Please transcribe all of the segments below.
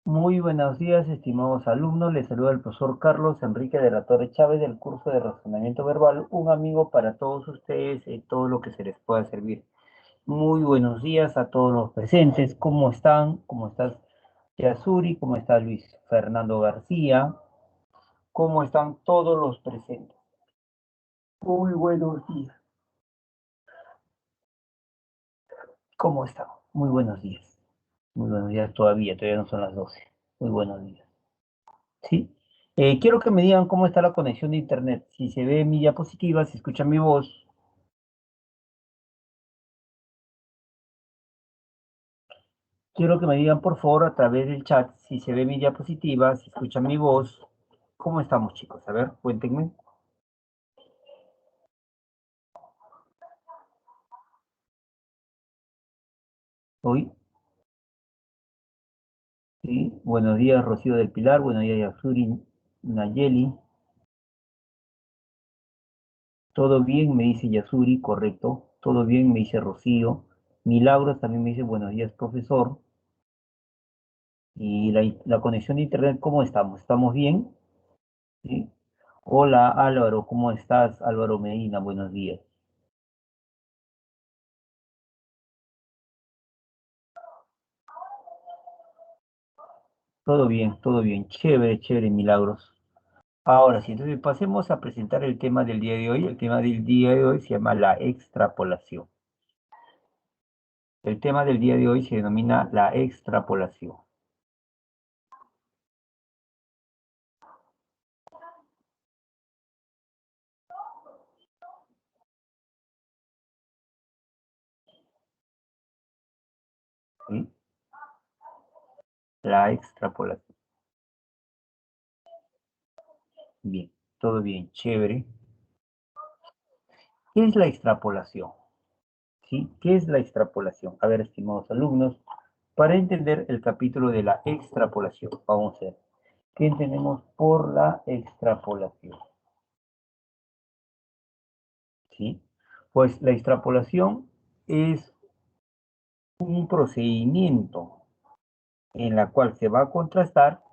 Muy buenos días, estimados alumnos. Les saluda el profesor Carlos Enrique de la Torre Chávez del curso de razonamiento verbal, un amigo para todos ustedes en todo lo que se les pueda servir. Muy buenos días a todos los presentes. ¿Cómo están? ¿Cómo estás, Yasuri? ¿Cómo está Luis Fernando García? ¿Cómo están todos los presentes? Muy buenos días. ¿Cómo están? Muy buenos días. Muy buenos días todavía no son las 12. Muy buenos días. ¿Sí? Quiero que me digan cómo está la conexión de internet, si se ve mi diapositiva, si escuchan mi voz. Quiero que me digan, por favor, a través del chat, si se ve mi diapositiva, si escuchan mi voz. ¿Cómo estamos, chicos? A ver, cuéntenme. Hoy, sí. Buenos días, Rocío del Pilar. Buenos días, Yasuri, Nayeli. Todo bien, me dice Yasuri, correcto. Todo bien, me dice Rocío. Milagros también me dice, buenos días, profesor. Y la conexión de internet, ¿cómo estamos? ¿Estamos bien? ¿Sí? Hola Álvaro, ¿cómo estás? Álvaro Medina, buenos días. Todo bien, chévere, chévere, milagros. Ahora sí, entonces pasemos a presentar el tema del día de hoy. El tema del día de hoy se llama la extrapolación. El tema del día de hoy se denomina la extrapolación. ¿Sí? La extrapolación. Bien, todo bien, chévere. ¿Qué es la extrapolación? ¿Sí? ¿Qué es la extrapolación? A ver, estimados alumnos, para entender el capítulo de la extrapolación, vamos a ver. ¿Qué entendemos por la extrapolación? ¿Sí? Pues la extrapolación es un procedimiento en la cual se va a contrastar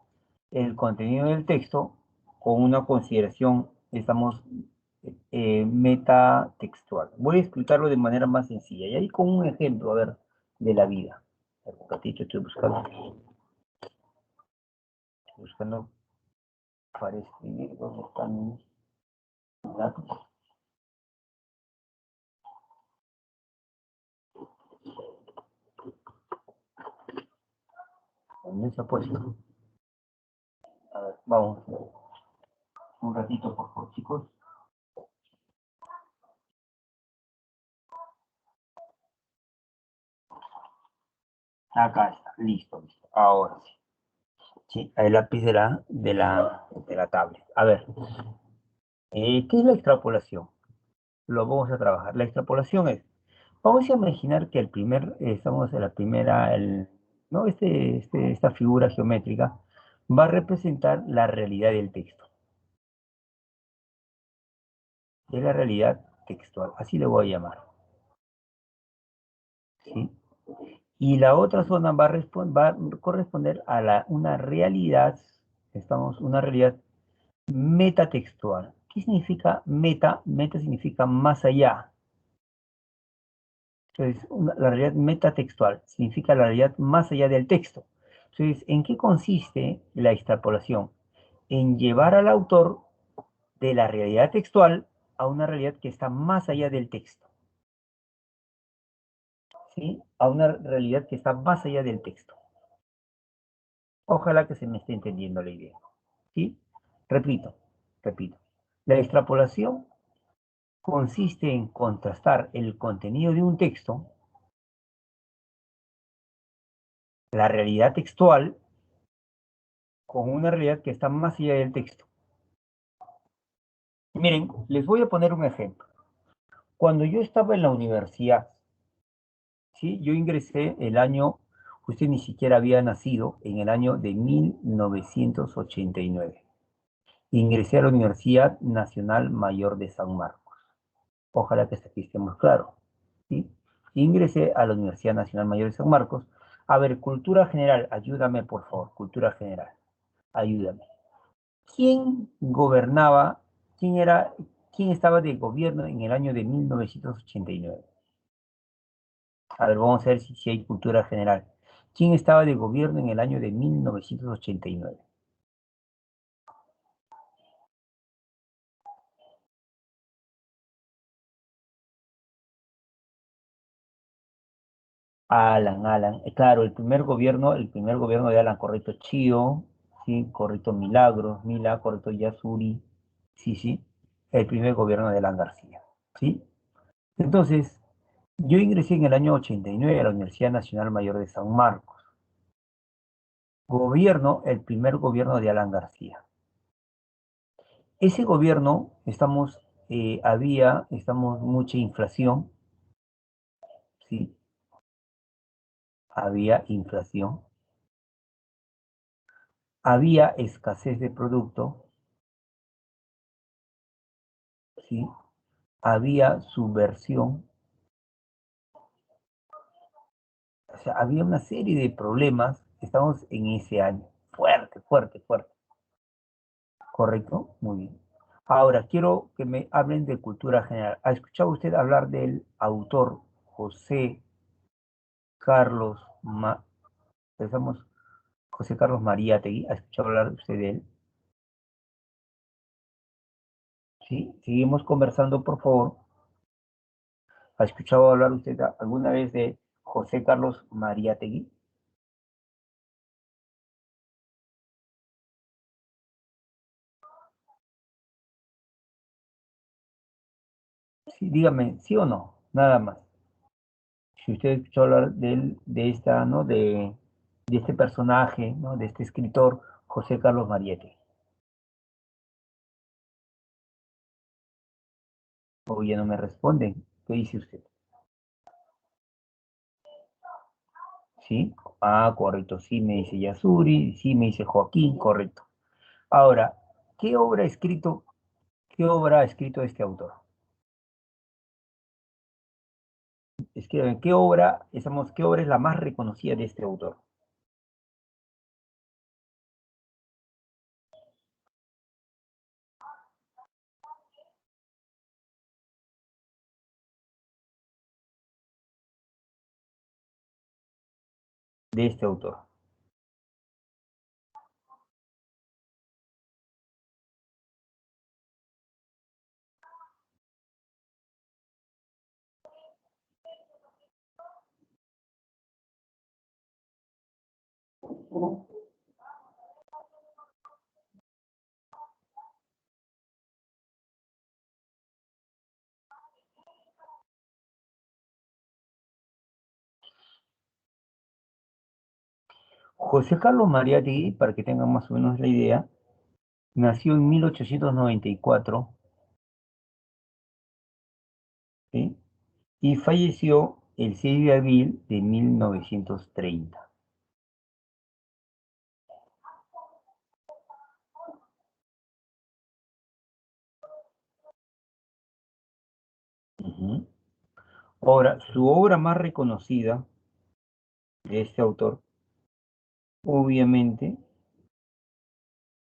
el contenido del texto con una consideración, estamos, metatextual. Voy a explicarlo de manera más sencilla y ahí con un ejemplo, a ver, de la vida. Un ratito estoy buscando para escribir dónde están mis datos. ¿Dónde se ha puesto? A ver, vamos, un ratito por favor, chicos. Acá está, listo, listo. Ahora sí. Sí, el lápiz de la tablet. A ver, ¿qué es la extrapolación? Lo vamos a trabajar. La extrapolación es, vamos a imaginar que estamos en la primera, ¿no? Esta figura geométrica va a representar la realidad del texto. Es la realidad textual, así le voy a llamar. ¿Sí? Y la otra zona va a corresponder a una realidad, una realidad metatextual. ¿Qué significa meta? Meta significa más allá. Entonces, la realidad metatextual significa la realidad más allá del texto. Entonces, ¿en qué consiste la extrapolación? En llevar al autor de la realidad textual a una realidad que está más allá del texto. ¿Sí? A una realidad que está más allá del texto. Ojalá que se me esté entendiendo la idea. ¿Sí? Repito, repito. La extrapolación consiste en contrastar el contenido de un texto, la realidad textual, con una realidad que está más allá del texto. Miren, les voy a poner un ejemplo. Cuando yo estaba en la universidad, ¿sí? Yo ingresé usted ni siquiera había nacido, en el año de 1989. Ingresé a la Universidad Nacional Mayor de San Marcos. Ojalá que hasta aquí estemos claros, ¿sí? Ingresé a la Universidad Nacional Mayor de San Marcos A ver, cultura general, ayúdame por favor, cultura general, ayúdame. ¿Quién gobernaba, quién era, quién estaba de gobierno en el año de 1989? A ver, vamos a ver si hay cultura general. ¿Quién estaba de gobierno en el año de 1989? Alan. Claro, el primer gobierno de Alan, correcto, Chío, sí, correcto, Milagros, correcto, Yasuri, sí, sí, el primer gobierno de Alan García, ¿sí? Entonces, yo ingresé en el año 89 a la Universidad Nacional Mayor de San Marcos. Gobierno, el primer gobierno de Alan García. Ese gobierno, estamos mucha inflación, ¿sí? Había inflación, había escasez de producto, ¿sí? Había subversión, o sea, había una serie de problemas. Estamos en ese año. Fuerte, fuerte, fuerte. ¿Correcto? Muy bien. Ahora, quiero que me hablen de cultura general. ¿Ha escuchado usted hablar del autor José Carlos, empezamos, José Carlos Mariátegui? ¿Ha escuchado hablar usted de él? Sí, seguimos conversando, por favor. ¿Ha escuchado hablar usted alguna vez de José Carlos Mariátegui? Sí, dígame, ¿sí o no? Nada más. Si usted escuchó hablar ¿no? De este personaje, ¿no? De este escritor, José Carlos Mariátegui. O ya no me responden. ¿Qué dice usted? ¿Sí? Ah, correcto. Sí me dice Yasuri, sí me dice Joaquín, correcto. Ahora, qué obra ha escrito este autor? Escribe, ¿qué obra es la más reconocida de este autor? De este autor. José Carlos Mariátegui, para que tengan más o menos la idea, nació en 1894, ¿sí? Y falleció el 6 de abril de 1930. Ujú. Ahora, su obra más reconocida de este autor, obviamente,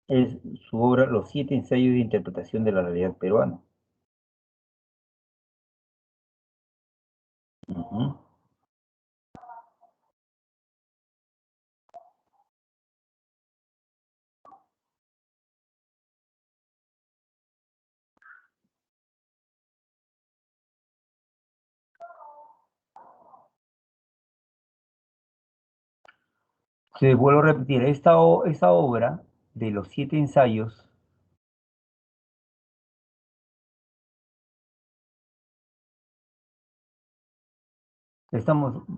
es su obra Los siete ensayos de interpretación de la realidad peruana. Ujú. Se vuelvo a repetir, esta obra de los siete ensayos,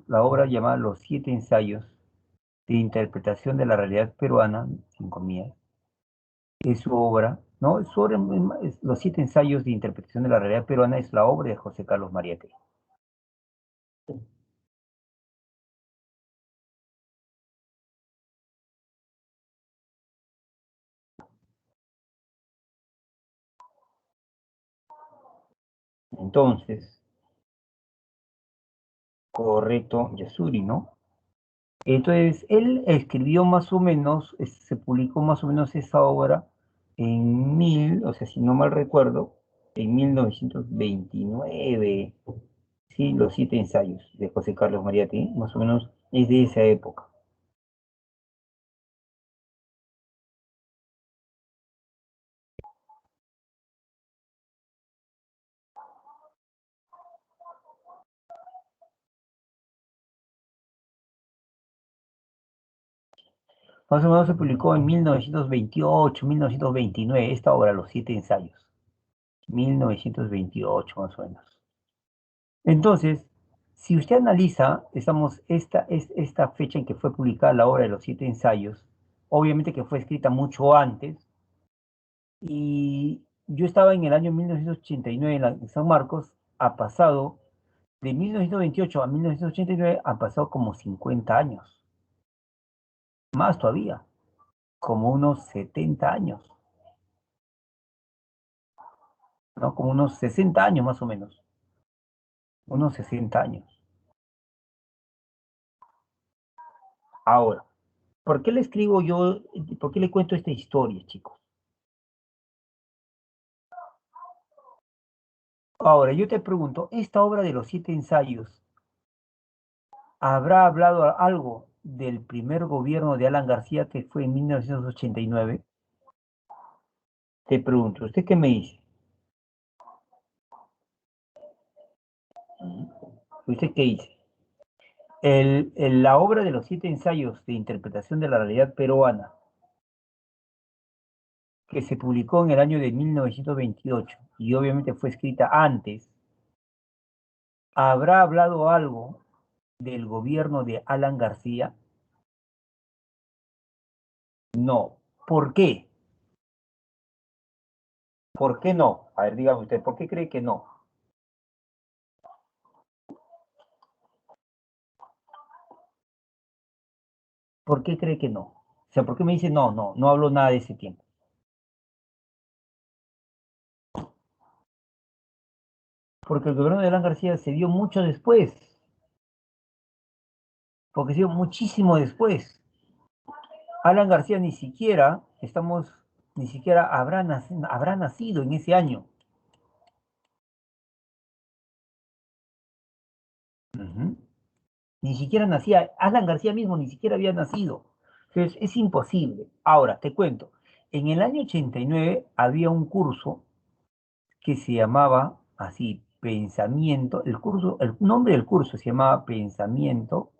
la obra llamada Los siete ensayos de interpretación de la realidad peruana, sin comillas, es su obra, ¿no? Su obra, Los siete ensayos de interpretación de la realidad peruana es la obra de José Carlos Mariátegui. Entonces, correcto, Yasuri, ¿no? Entonces, él escribió más o menos, se publicó más o menos esa obra o sea, si no mal recuerdo, en 1929, sí, los siete ensayos de José Carlos Mariátegui, más o menos es de esa época. Más o menos se publicó en 1928, 1929, esta obra, Los siete ensayos, 1928 más o menos. Entonces, si usted analiza, esta fecha en que fue publicada la obra de los siete ensayos, obviamente que fue escrita mucho antes, y yo estaba en el año 1989 en San Marcos, ha pasado, de 1928 a 1989, han pasado como 50 años, más todavía, como unos 70 años, ¿no? Como unos 60 años más o menos, unos 60 años. Ahora, ¿por qué le escribo yo, por qué le cuento esta historia, chicos? Ahora, yo te pregunto, ¿esta obra de los siete ensayos habrá hablado algo del primer gobierno de Alan García que fue en 1989? Te pregunto, ¿usted qué me dice? ¿Usted qué dice? La obra de los siete ensayos de interpretación de la realidad peruana, que se publicó en el año de 1928 y obviamente fue escrita antes, ¿habrá hablado algo del gobierno de Alan García? No. ¿Por qué? ¿Por qué no? A ver, dígame usted, ¿por qué cree que no? ¿Por qué cree que no? O sea, ¿por qué me dice no hablo nada de ese tiempo? Porque el gobierno de Alan García se dio mucho después, porque se dio muchísimo después. Alan García ni siquiera habrá nacido en ese año. Ujú. Ni siquiera nacía, Alan García mismo ni siquiera había nacido. Entonces, es imposible. Ahora, te cuento, en el año 89 había un curso que se llamaba así, el nombre del curso se llamaba Pensamiento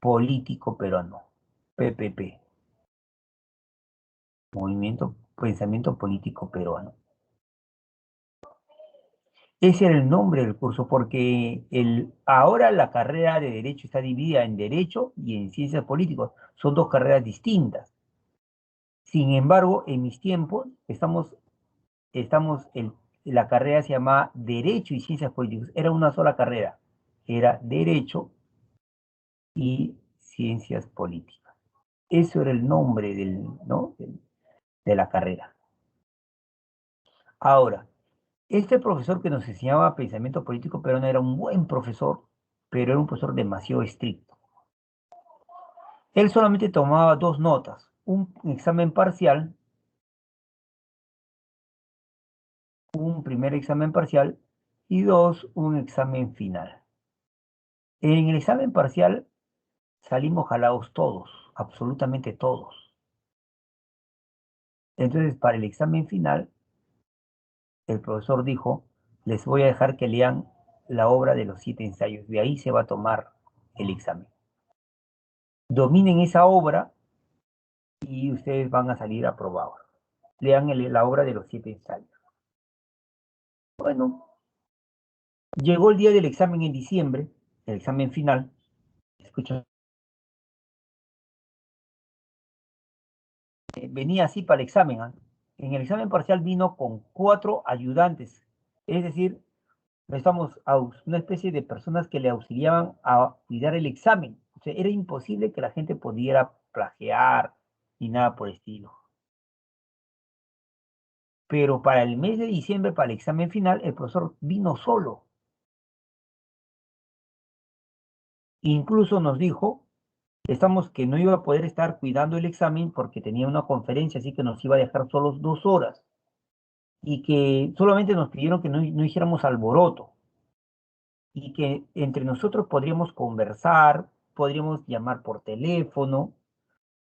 Político Peruano, PPP, Movimiento Pensamiento Político Peruano. Ese era el nombre del curso, porque ahora la carrera de Derecho está dividida en Derecho y en Ciencias Políticas. Son dos carreras distintas. Sin embargo, en mis tiempos, la carrera se llamaba Derecho y Ciencias Políticas. Era una sola carrera. Era Derecho y Ciencias Políticas. Eso era el nombre ¿no? de la carrera. Ahora, este profesor que nos enseñaba pensamiento político pero no era un buen profesor, pero era un profesor demasiado estricto. Él solamente tomaba dos notas, un examen parcial, un primer examen parcial y dos, un examen final. En el examen parcial salimos jalados todos, absolutamente todos. Entonces, para el examen final, el profesor dijo, les voy a dejar que lean la obra de los siete ensayos, de ahí se va a tomar el examen. Dominen esa obra y ustedes van a salir aprobados. Lean la obra de los siete ensayos. Bueno, llegó el día del examen en diciembre, el examen final. Escucha, venía así para el examen. ¿Ah? En el examen parcial vino con cuatro ayudantes, es decir, estamos una especie de personas que le auxiliaban a cuidar el examen. O sea, era imposible que la gente pudiera plagiar ni nada por el estilo. Pero para el mes de diciembre, para el examen final, el profesor vino solo Incluso nos dijo que no iba a poder estar cuidando el examen porque tenía una conferencia, así que nos iba a dejar solos 2 horas. Y que solamente nos pidieron que no hiciéramos alboroto. Y que entre nosotros podríamos conversar, podríamos llamar por teléfono,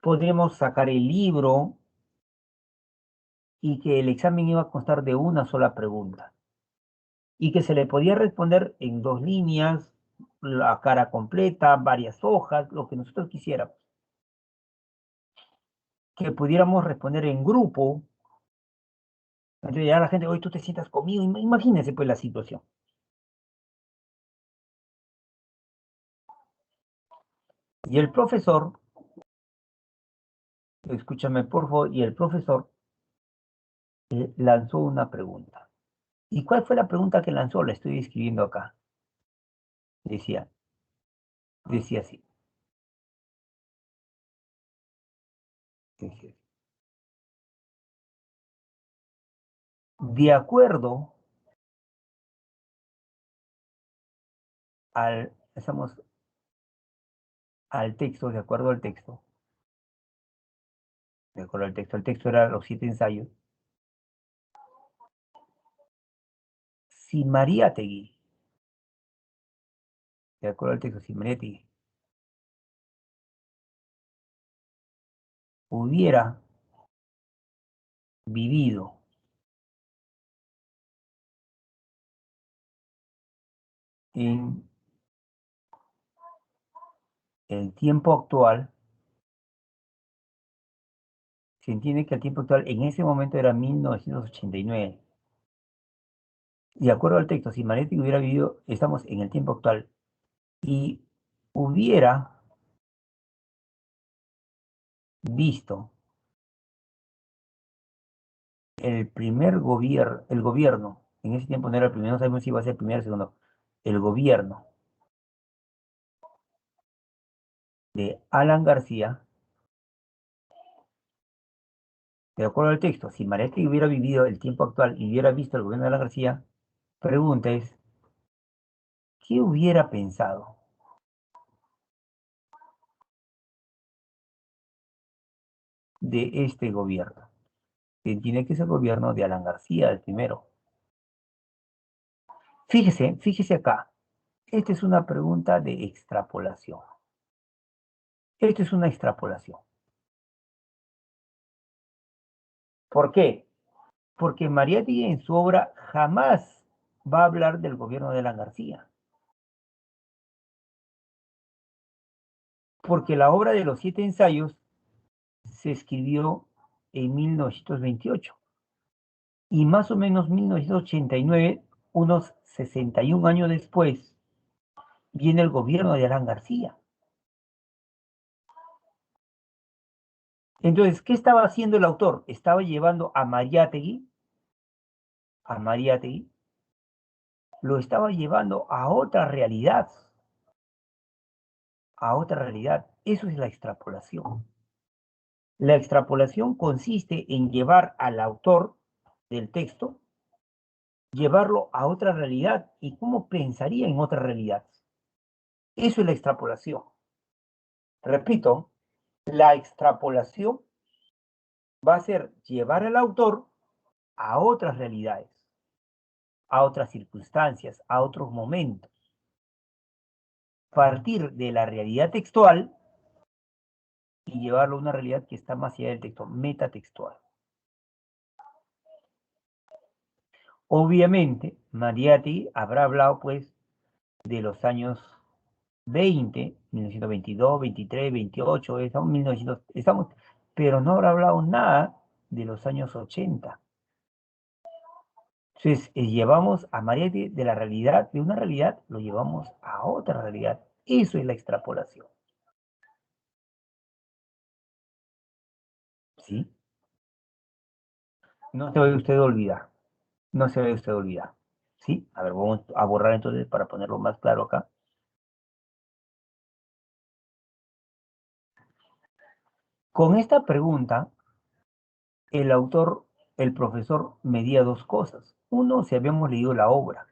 podríamos sacar el libro y que el examen iba a constar de una sola pregunta. Y que se le podía responder en 2 líneas, la cara completa, varias hojas, lo que nosotros quisiéramos. Que pudiéramos responder en grupo. Entonces ya la gente, hoy tú te sientas conmigo, imagínense pues la situación. Y el profesor, escúchame por favor, y el profesor lanzó una pregunta. ¿Y cuál fue la pregunta que lanzó? La estoy escribiendo acá. Decía, decía así, decía así. De acuerdo estamos al texto, de acuerdo al texto, de acuerdo al texto, el texto era los 7 ensayos. Si Mariátegui, de acuerdo al texto, si Mariátegui hubiera vivido en el tiempo actual, se entiende que el tiempo actual en ese momento era 1989. De acuerdo al texto, si Mariátegui hubiera vivido, estamos en el tiempo actual, y hubiera visto el gobierno, en ese tiempo no era el primero, no sabemos si iba a ser el primero o el segundo, el gobierno de Alan García, de acuerdo al texto, si Mariátegui hubiera vivido el tiempo actual y hubiera visto el gobierno de Alan García, pregunta es, ¿qué hubiera pensado de este gobierno? Que tiene que ser el gobierno de Alan García, el primero. Fíjese acá, esta es una pregunta de extrapolación. Esto es una extrapolación. ¿Por qué? Porque Mariátegui en su obra jamás va a hablar del gobierno de Alan García. Porque la obra de los 7 ensayos se escribió en 1928 y más o menos 1989, unos 61 años después, viene el gobierno de Alan García. Entonces, ¿qué estaba haciendo el autor? Estaba llevando a Mariátegui, lo estaba llevando a otra realidad, a otra realidad. Eso es la extrapolación. La extrapolación consiste en llevar al autor del texto, llevarlo a otra realidad y cómo pensaría en otra realidad. Eso es la extrapolación. Repito, la extrapolación va a ser llevar al autor a otras realidades, a otras circunstancias, a otros momentos. Partir de la realidad textual y llevarlo a una realidad que está más allá del texto, metatextual. Obviamente, Mariátegui habrá hablado pues de los años 20, 1922, 23, 28, estamos, 1900, estamos, pero no habrá hablado nada de los años 80. Entonces, llevamos a Mariátegui de la realidad, de una realidad, lo llevamos a otra realidad. Eso es la extrapolación. ¿Sí? No se vaya usted a olvidar. No se vaya usted a olvidar. ¿Sí? A ver, vamos a borrar entonces para ponerlo más claro acá. Con esta pregunta, el autor, el profesor, medía dos cosas. Uno, si habíamos leído la obra.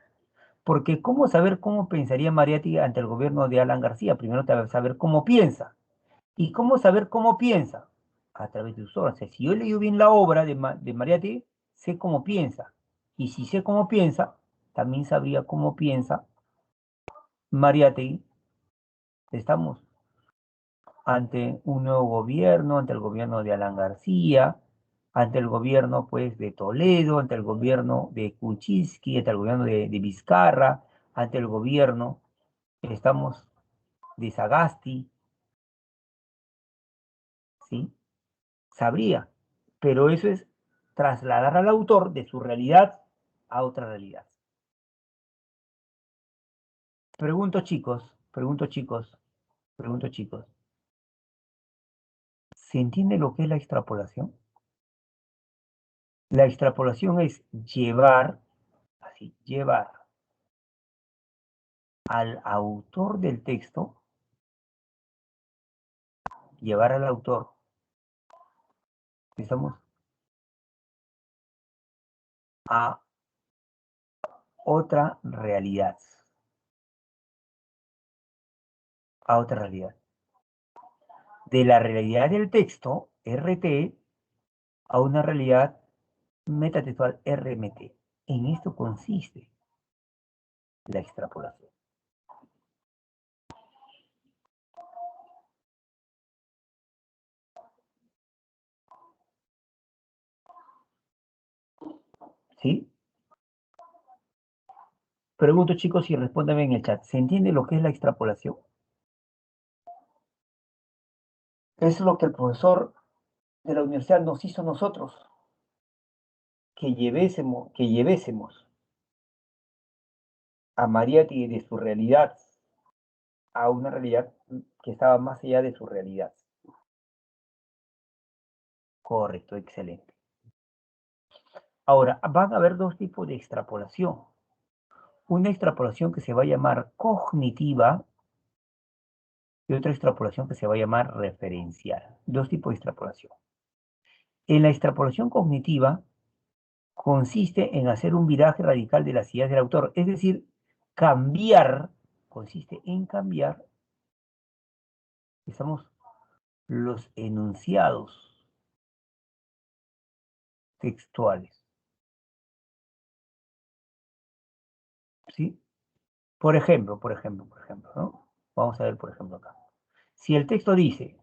Porque ¿cómo saber cómo pensaría Mariátegui ante el gobierno de Alan García? Primero te va a saber cómo piensa. ¿Y cómo saber cómo piensa? A través de sus obras. O sea, si yo leí bien la obra de Mariátegui, sé cómo piensa. Y si sé cómo piensa, también sabría cómo piensa Mariátegui. Estamos ante un nuevo gobierno, ante el gobierno de Alan García, ante el gobierno pues de Toledo, ante el gobierno de Kuczynski, ante el gobierno de Vizcarra, ante el gobierno, estamos de Sagasti, ¿sí? Sabría, pero eso es trasladar al autor de su realidad a otra realidad. Pregunto chicos, pregunto chicos, pregunto chicos, ¿se entiende lo que es la extrapolación? La extrapolación es llevar, así, llevar al autor del texto, llevar al autor, estamos a otra realidad, a otra realidad. De la realidad del texto, RT, a una realidad metatextual, RMT. En esto consiste la extrapolación. ¿Sí? Pregunto chicos y respóndanme en el chat. ¿Se entiende lo que es la extrapolación? Es lo que el profesor de la universidad nos hizo a nosotros, que llevésemos a Mariátegui de su realidad a una realidad que estaba más allá de su realidad. Correcto, excelente. Ahora, van a haber dos tipos de extrapolación. Una extrapolación que se va a llamar cognitiva y otra extrapolación que se va a llamar referencial. Dos tipos de extrapolación. En la extrapolación cognitiva consiste en hacer un viraje radical de las ideas del autor, es decir, cambiar, consiste en cambiar, estamos, los enunciados textuales, ¿sí? Por ejemplo, ¿no? Vamos a ver, por ejemplo, acá. Si el texto dice,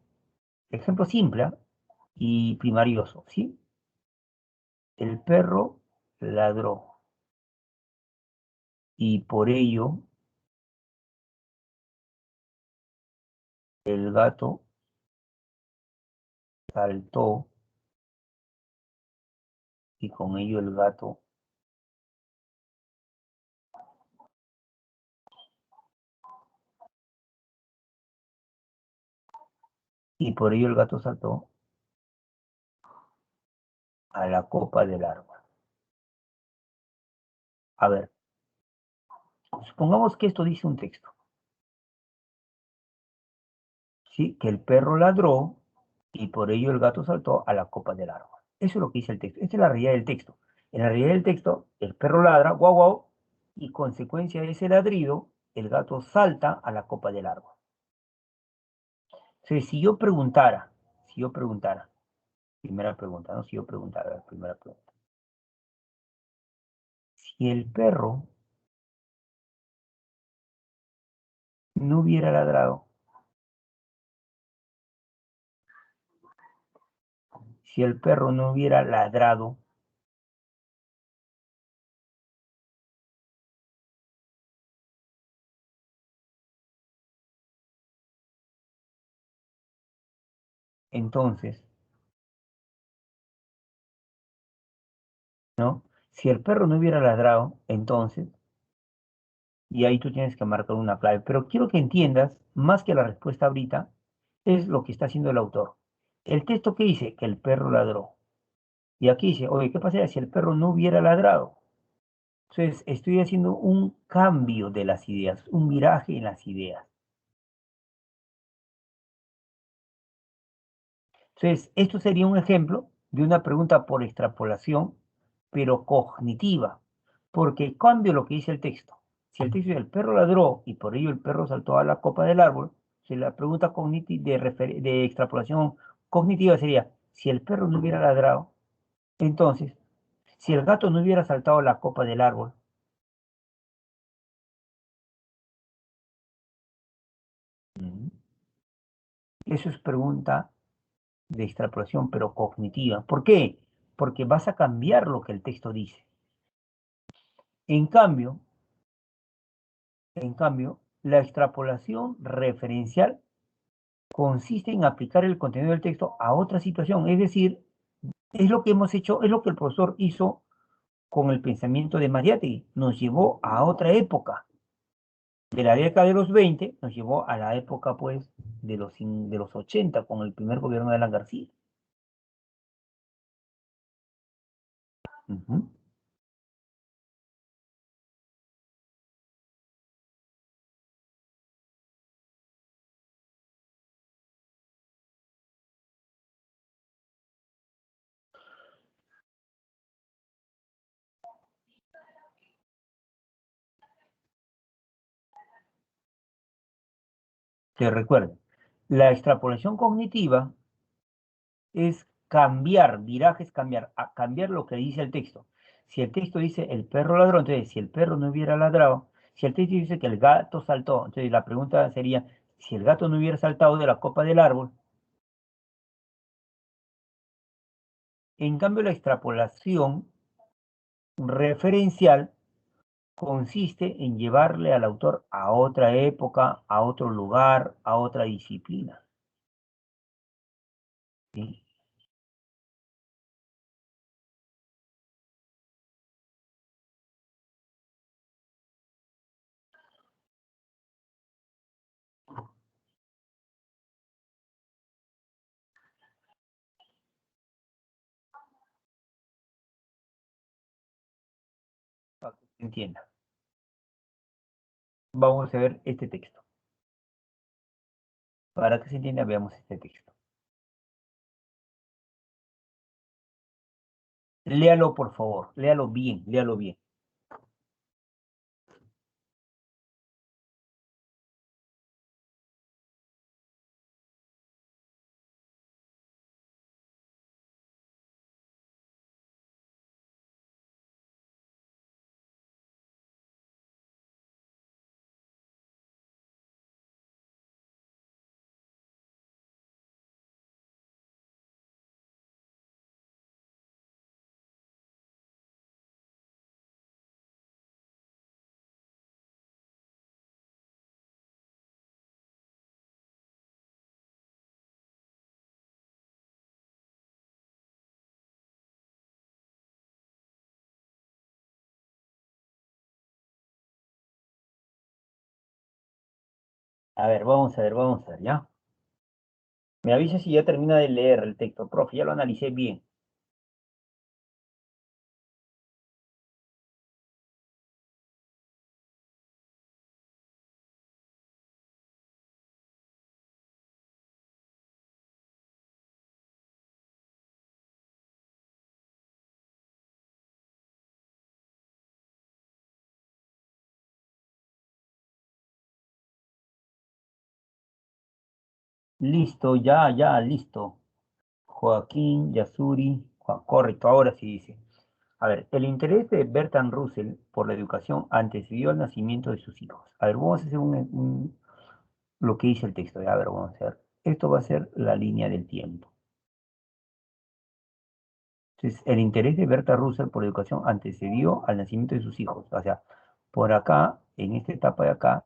ejemplo simple y primarioso, ¿sí? El perro ladró y por ello el gato saltó y con ello el gato, y por ello el gato saltó a la copa del árbol. A ver, supongamos que esto dice un texto, ¿sí? Que el perro ladró y por ello el gato saltó a la copa del árbol. Eso es lo que dice el texto. Esta es la realidad del texto. En la realidad del texto, el perro ladra, guau, guau, y consecuencia de ese ladrido, el gato salta a la copa del árbol. Entonces, si yo preguntara, primera pregunta, ¿no? Si yo preguntara, primera pregunta. Si el perro no hubiera ladrado, si el perro no hubiera ladrado, entonces, ¿no? Si el perro no hubiera ladrado, entonces, y ahí tú tienes que marcar una clave. Pero quiero que entiendas, más que la respuesta ahorita, es lo que está haciendo el autor. El texto que dice que el perro ladró. Y aquí dice, oye, ¿qué pasaría si el perro no hubiera ladrado? Entonces, estoy haciendo un cambio de las ideas, un viraje en las ideas. Entonces, esto sería un ejemplo de una pregunta por extrapolación, pero cognitiva, porque cambio lo que dice el texto. Si el texto dice el perro ladró y por ello el perro saltó a la copa del árbol, si la pregunta de extrapolación cognitiva sería, si el perro no hubiera ladrado, entonces, si el gato no hubiera saltado a la copa del árbol, mm, eso es pregunta de extrapolación, pero cognitiva. ¿Por qué? Porque vas a cambiar lo que el texto dice. En cambio, la extrapolación referencial consiste en aplicar el contenido del texto a otra situación, es decir, es lo que hemos hecho, es lo que el profesor hizo con el pensamiento de Mariátegui, nos llevó a otra época. De la década de los 20 nos llevó a la época, pues, de los 80 con el primer gobierno de Alan García. Ujú. Que recuerden, la extrapolación cognitiva es cambiar, viraje es cambiar, cambiar lo que dice el texto. Si el texto dice el perro ladró, entonces si el perro no hubiera ladrado, si el texto dice que el gato saltó, entonces la pregunta sería, si el gato no hubiera saltado de la copa del árbol, en cambio la extrapolación referencial consiste en llevarle al autor a otra época, a otro lugar, a otra disciplina. ¿Sí? Para que se entienda. Vamos a ver este texto. Para que se entienda, veamos este texto. Léalo, por favor. Léalo bien, léalo bien. A ver, vamos a ver, ¿ya? Me avisa si ya termina de leer el texto, profe, ya lo analicé bien. Listo, ya, listo. Joaquín, Yasuri, correcto, ahora sí dice. A ver, el interés de Bertrand Russell por la educación antecedió al nacimiento de sus hijos. A ver, vamos a hacer lo que dice el texto. A ver, vamos a hacer. Esto va a ser la línea del tiempo. Entonces, el interés de Bertrand Russell por la educación antecedió al nacimiento de sus hijos. O sea, por acá, en esta etapa de acá,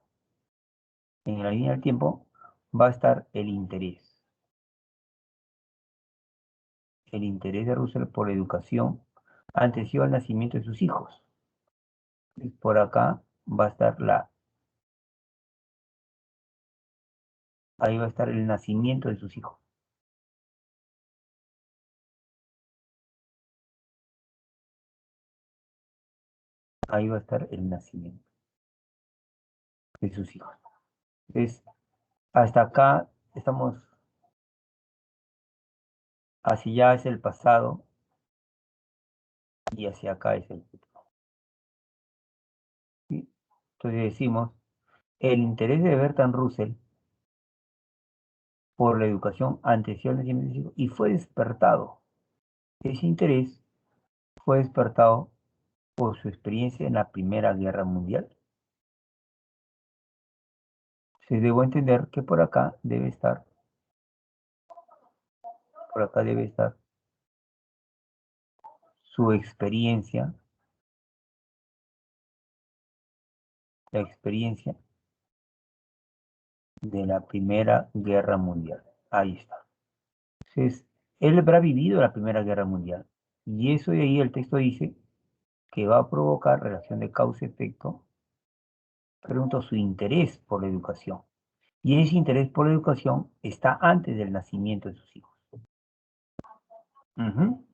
en la línea del tiempo, va a estar el interés. El interés de Russell por la educación antecedió al nacimiento de sus hijos. Y por acá va a estar ahí va a estar el nacimiento de sus hijos. Ahí va a estar el nacimiento de sus hijos. Entonces, hasta acá estamos, hacia allá es el pasado y hacia acá es el futuro. ¿Sí? Entonces decimos, el interés de Bertrand Russell por la educación antecedió al nacimiento de sus hijos y fue despertado. Ese interés fue despertado por su experiencia en la Primera Guerra Mundial. Se debo entender que por acá debe estar su experiencia, la experiencia de la Primera Guerra Mundial. Ahí está. Entonces, él habrá vivido la Primera Guerra Mundial. Y eso de ahí el texto dice que va a provocar relación de causa-efecto, pregunto, su interés por la educación. Y ese interés por la educación está antes del nacimiento de sus hijos. Ujú.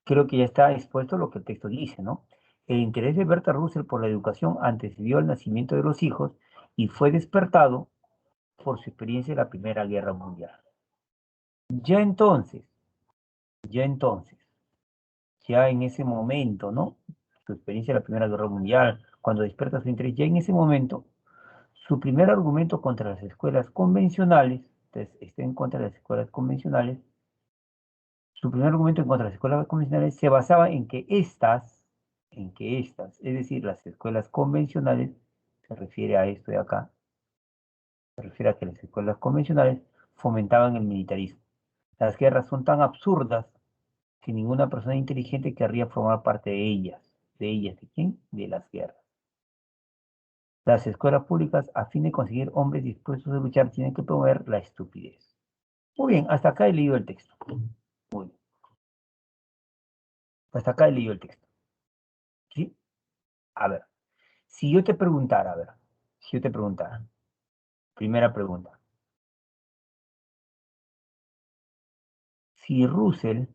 Creo que ya está expuesto lo que el texto dice, ¿no? El interés de Berta Russell por la educación antecedió al nacimiento de los hijos y fue despertado por su experiencia en la Primera Guerra Mundial. Ya entonces, ya entonces, ya en ese momento, ¿no? Su experiencia en la Primera Guerra Mundial, cuando despierta su interés, ya en ese momento, su primer argumento contra las escuelas convencionales, entonces está en contra de las escuelas convencionales, su primer argumento en contra de las escuelas convencionales se basaba es decir, las escuelas convencionales, se refiere a esto de acá, se refiere a que las escuelas convencionales fomentaban el militarismo. Las guerras son tan absurdas que ninguna persona inteligente querría formar parte de ellas. ¿De ellas de quién? De las guerras. Las escuelas públicas, a fin de conseguir hombres dispuestos a luchar, tienen que promover la estupidez. Muy bien, hasta acá he leído el texto. Muy bien, hasta acá he leído el texto. ¿Sí? A ver, si yo te preguntara, a ver, si yo te preguntara, primera pregunta, si Russell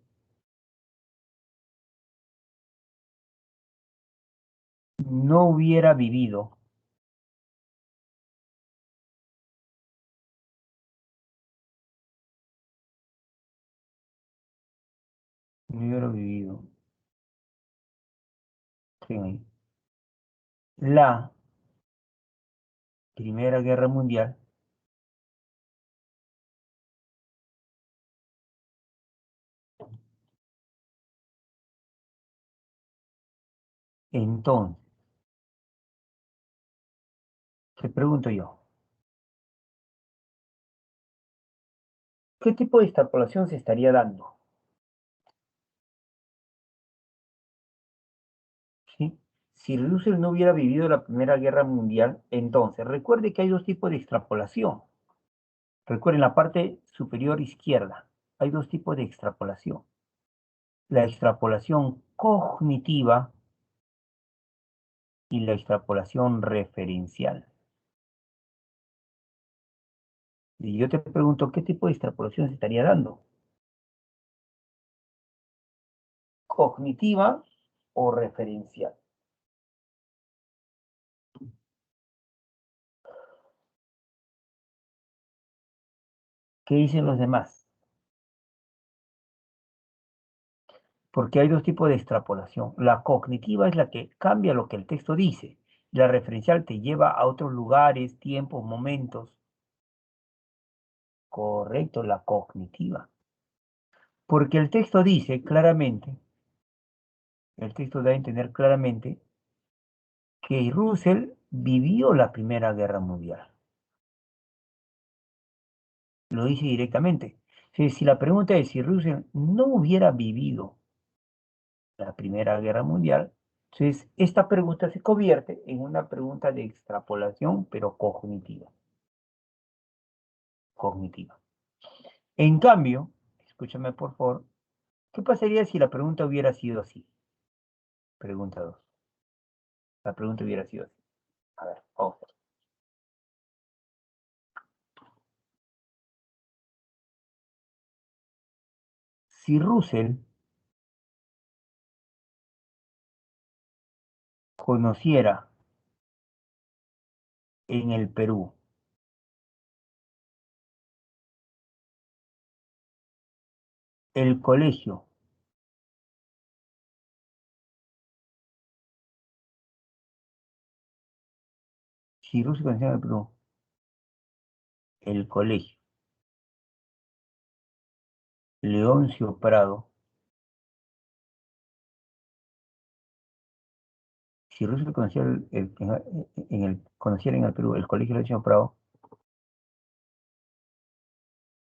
no hubiera vivido, no hubiera vivido, ¿sí? La Primera Guerra Mundial, entonces, te pregunto yo, ¿qué tipo de extrapolación se estaría dando? ¿Sí? Si Russell no hubiera vivido la Primera Guerra Mundial, entonces, recuerde que hay dos tipos de extrapolación. Recuerden la parte superior izquierda. Hay dos tipos de extrapolación. La extrapolación cognitiva y la extrapolación referencial. Y yo te pregunto, ¿qué tipo de extrapolación se estaría dando? ¿Cognitiva o referencial? ¿Qué dicen los demás? Porque hay dos tipos de extrapolación. La cognitiva es la que cambia lo que el texto dice. La referencial te lleva a otros lugares, tiempos, momentos. Correcto, la cognitiva. Porque el texto dice claramente, el texto da a entender claramente que Russell vivió la Primera Guerra Mundial. Lo dice directamente. Si la pregunta es si Russell no hubiera vivido la Primera Guerra Mundial, entonces esta pregunta se convierte en una pregunta de extrapolación, pero cognitiva. Cognitiva. En cambio, escúchame por favor, ¿qué pasaría si la pregunta hubiera sido así? Pregunta 2. La pregunta hubiera sido así. A ver, ojo. Si Russell conociera en el Perú el colegio Si Rusia considera el Perú, el colegio, Leoncio Prado, si Rusia conociera conociera en el Perú el colegio Leoncio Prado,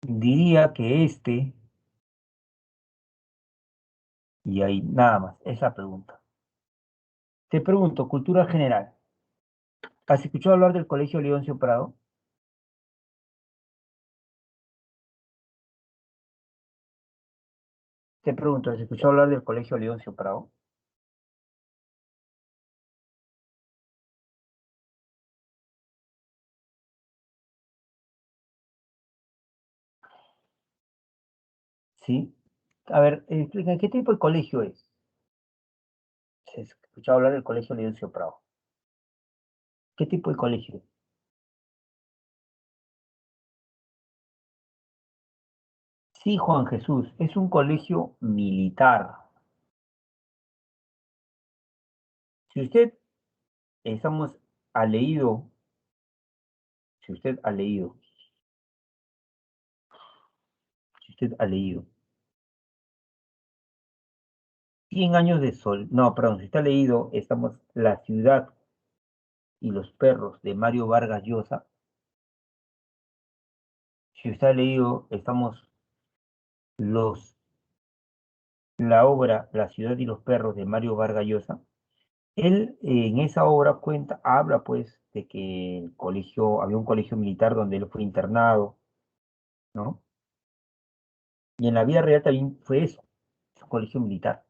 diría que y ahí nada más, esa pregunta. Te pregunto, cultura general. ¿Has escuchado hablar del colegio Leoncio Prado? Te pregunto, ¿has escuchado hablar del colegio Leoncio Prado? Sí. A ver, explica, ¿qué tipo de colegio es? ¿Has escuchado hablar del colegio Leoncio Prado? ¿Qué tipo de colegio? Sí, Juan Jesús, es un colegio militar. Si usted, estamos, ha leído, si usted ha leído, si usted ha leído 100 años de sol, no, perdón, si usted ha leído, estamos, La ciudad y los perros de Mario Vargas Llosa, si usted ha leído, estamos, los, la obra La ciudad y los perros de Mario Vargas Llosa, él en esa obra cuenta, habla pues de que el colegio, había un colegio militar donde él fue internado, ¿no? Y en la vida real también fue eso, es un colegio militar.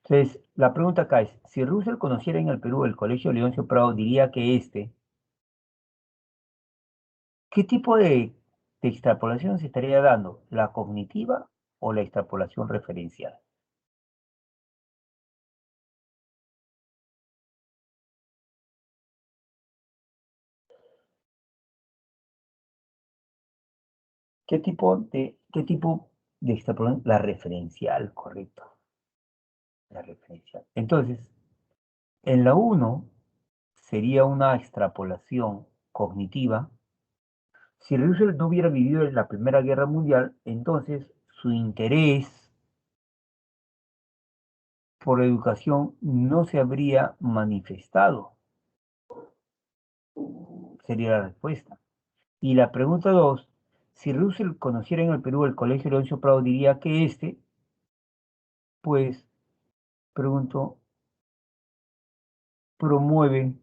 Entonces, la pregunta acá es, si Russell conociera en el Perú el colegio Leoncio Prado, diría que ¿qué tipo de extrapolación se estaría dando? ¿La cognitiva o la extrapolación referencial? ¿Qué tipo de extrapolación? La referencial, correcto. La referencial. Entonces, en la uno sería una extrapolación cognitiva. Si Russell no hubiera vivido en la Primera Guerra Mundial, entonces su interés por educación no se habría manifestado, sería la respuesta. Y la pregunta dos, si Russell conociera en el Perú el Colegio Leoncio Prado, diría que pues, pregunto, promueve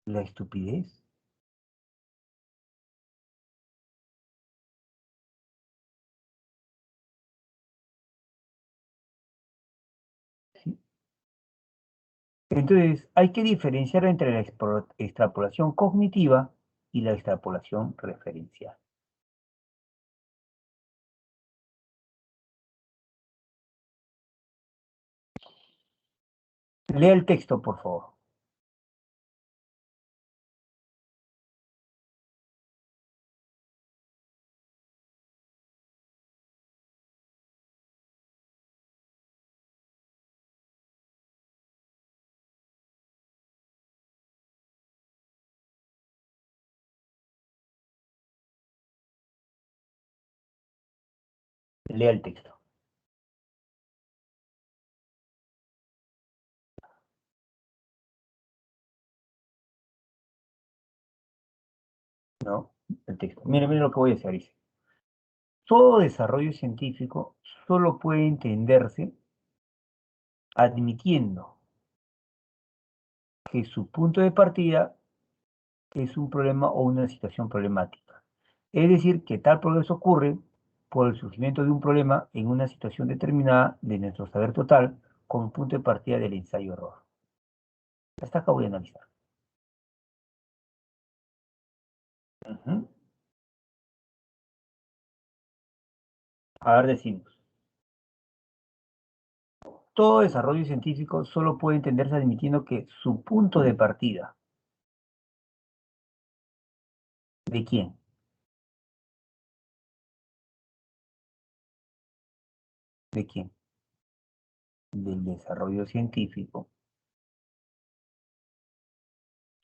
la estupidez. ¿Sí? Entonces, hay que diferenciar entre la extrapolación cognitiva y la extrapolación referencial. Lea el texto, por favor. Lea el texto, ¿no? El texto. Mire, mire lo que voy a decir, dice. Todo desarrollo científico solo puede entenderse admitiendo que su punto de partida es un problema o una situación problemática. Es decir, que tal progreso ocurre por el surgimiento de un problema en una situación determinada de nuestro saber total como punto de partida del ensayo-error. Hasta acá voy a analizar. Ujú. A ver, decimos. Todo desarrollo científico solo puede entenderse admitiendo que su punto de partida, ¿de quién? ¿De quién? Del desarrollo científico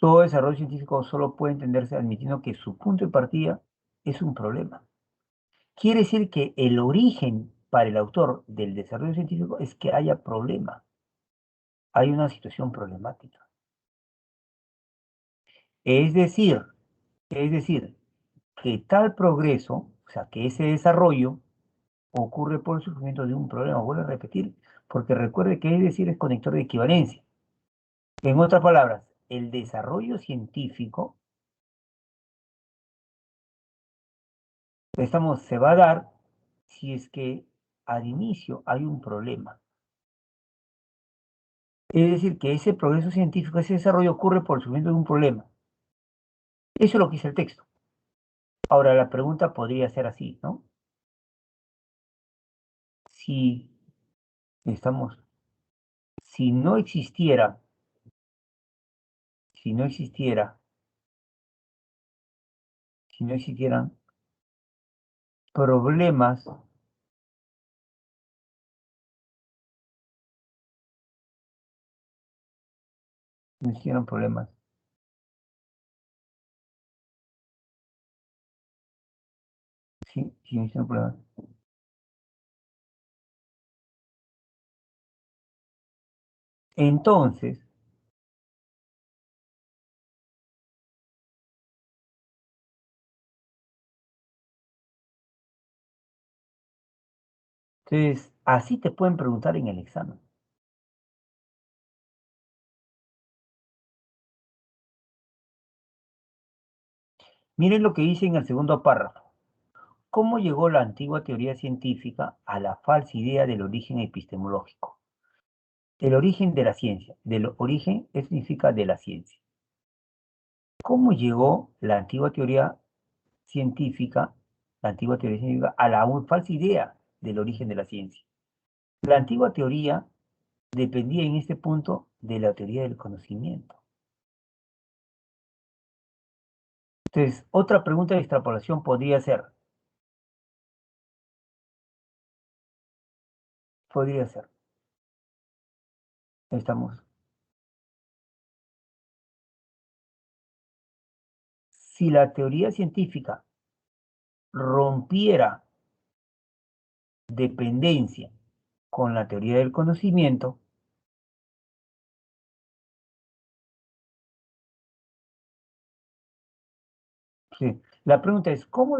Todo desarrollo científico solo puede entenderse admitiendo que su punto de partida es un problema. Quiere decir que el origen para el autor del desarrollo científico es que haya problema, hay una situación problemática. Es decir, es decir, que tal progreso, o sea, que ese desarrollo ocurre por el surgimiento de un problema. Vuelvo a repetir, porque recuerde que es decir es conector de equivalencia. En otras palabras, el desarrollo científico se va a dar si es que al inicio hay un problema. Es decir, que ese progreso científico, ese desarrollo ocurre por el surgimiento de un problema. Eso es lo que dice el texto. Ahora, la pregunta podría ser así, ¿no? Si estamos, si no existiera, si no existiera, si no existieran problemas, no existieran problemas, si no existieran problemas. Entonces, así te pueden preguntar en el examen. Miren lo que dice en el segundo párrafo. ¿Cómo llegó la antigua teoría científica a la falsa idea del origen epistemológico? El origen de la ciencia. Del origen significa de la ciencia. ¿Cómo llegó la antigua teoría científica a la falsa idea del origen de la ciencia? La antigua teoría dependía en este punto de la teoría del conocimiento. Entonces, otra pregunta de extrapolación podría ser, estamos, si la teoría científica rompiera dependencia con la teoría del conocimiento, sí, la pregunta es, ¿cómo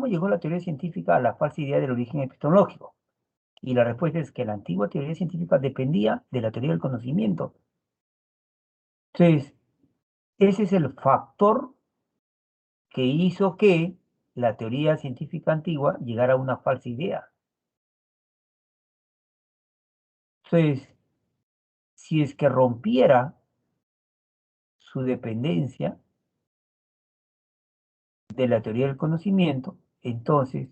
llegó la teoría científica a la falsa idea del origen epistemológico? Y la respuesta es que la antigua teoría científica dependía de la teoría del conocimiento. Entonces, ese es el factor que hizo que la teoría científica antigua llegara a una falsa idea. Entonces, si es que rompiera su dependencia de la teoría del conocimiento, entonces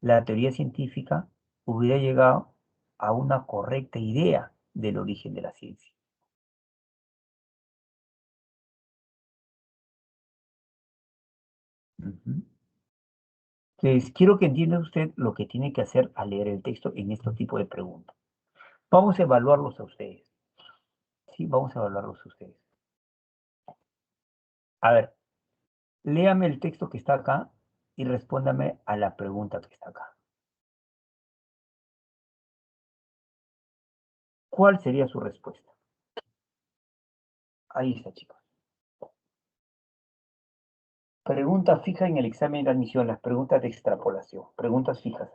la teoría científica hubiera llegado a una correcta idea del origen de la ciencia. Ujú. Entonces, quiero que entienda usted lo que tiene que hacer al leer el texto en este tipo de preguntas. Vamos a evaluarlos a ustedes. Sí, vamos a evaluarlos a ustedes. A ver, léame el texto que está acá y respóndame a la pregunta que está acá. ¿Cuál sería su respuesta? Ahí está, chicos. Pregunta fija en el examen de admisión, las preguntas de extrapolación, preguntas fijas.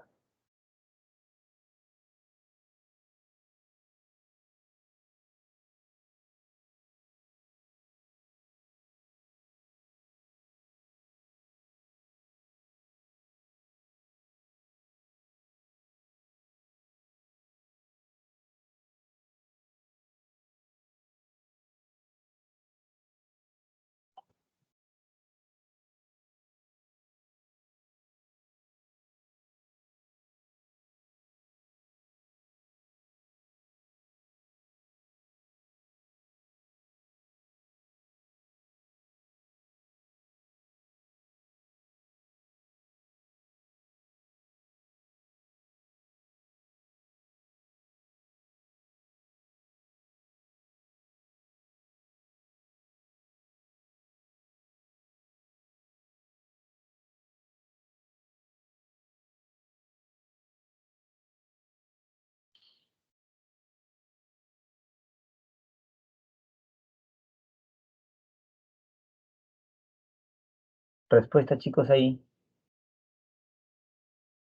Respuesta, chicos, ahí.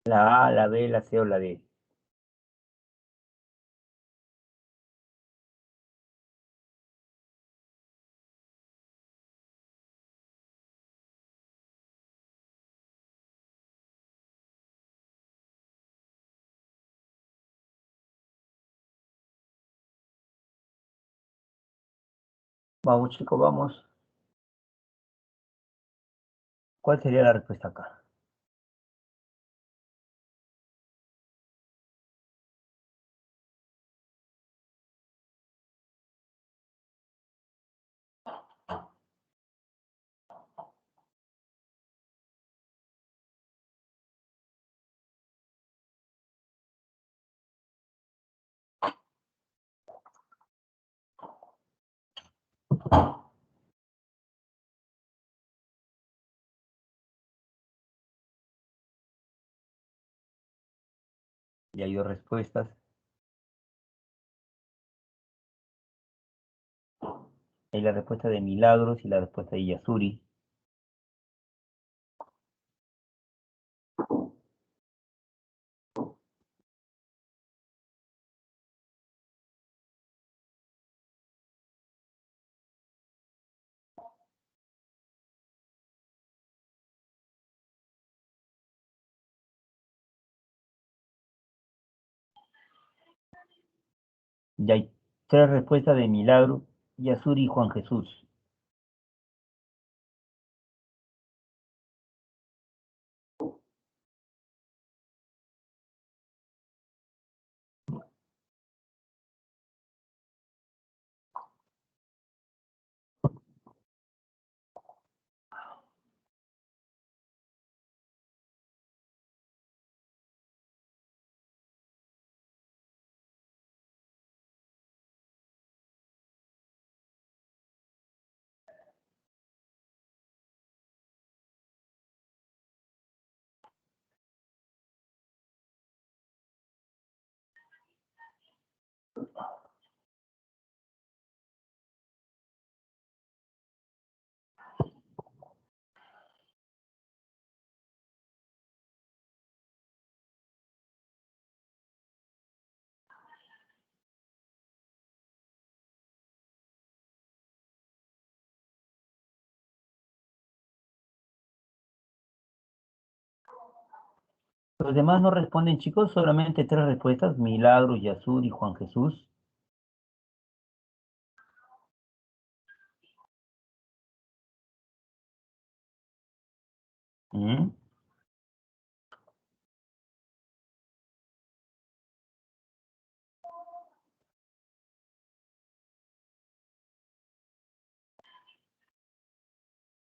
La A, la B, la C o la D. Vamos, chicos, vamos. ¿Cuál sería la respuesta acá? Y hay dos respuestas. Hay la respuesta de Milagros y la respuesta de Yasuri. Y hay tres respuestas de Milagro, Yasuri y Juan Jesús. Los demás no responden, chicos, solamente tres respuestas, Milagro, Yasuri y Juan Jesús. ¿Mm?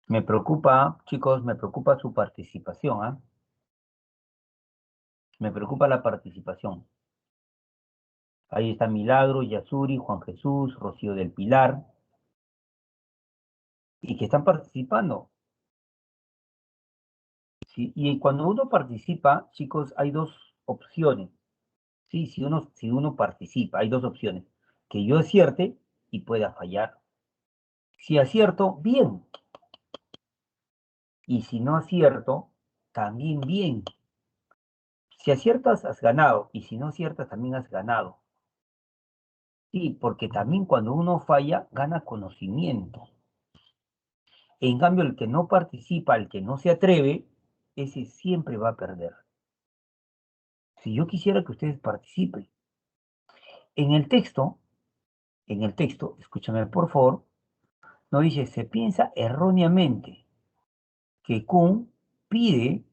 Me preocupa, chicos, me preocupa su participación, ¿ah? Me preocupa la participación. Ahí está Milagro, Yasuri, Juan Jesús, Rocío del Pilar, y que están participando. ¿Sí? Y cuando uno participa, chicos, hay dos opciones. Sí, si uno participa, hay dos opciones. Que yo acierte y pueda fallar. Si acierto, bien. Y si no acierto, también bien. Si aciertas, has ganado. Y si no aciertas, también has ganado. Sí, porque también cuando uno falla, gana conocimiento. En cambio, el que no participa, el que no se atreve, ese siempre va a perder. Si yo quisiera que ustedes participen. En el texto, escúchame por favor, no dice, se piensa erróneamente que Kuhn pide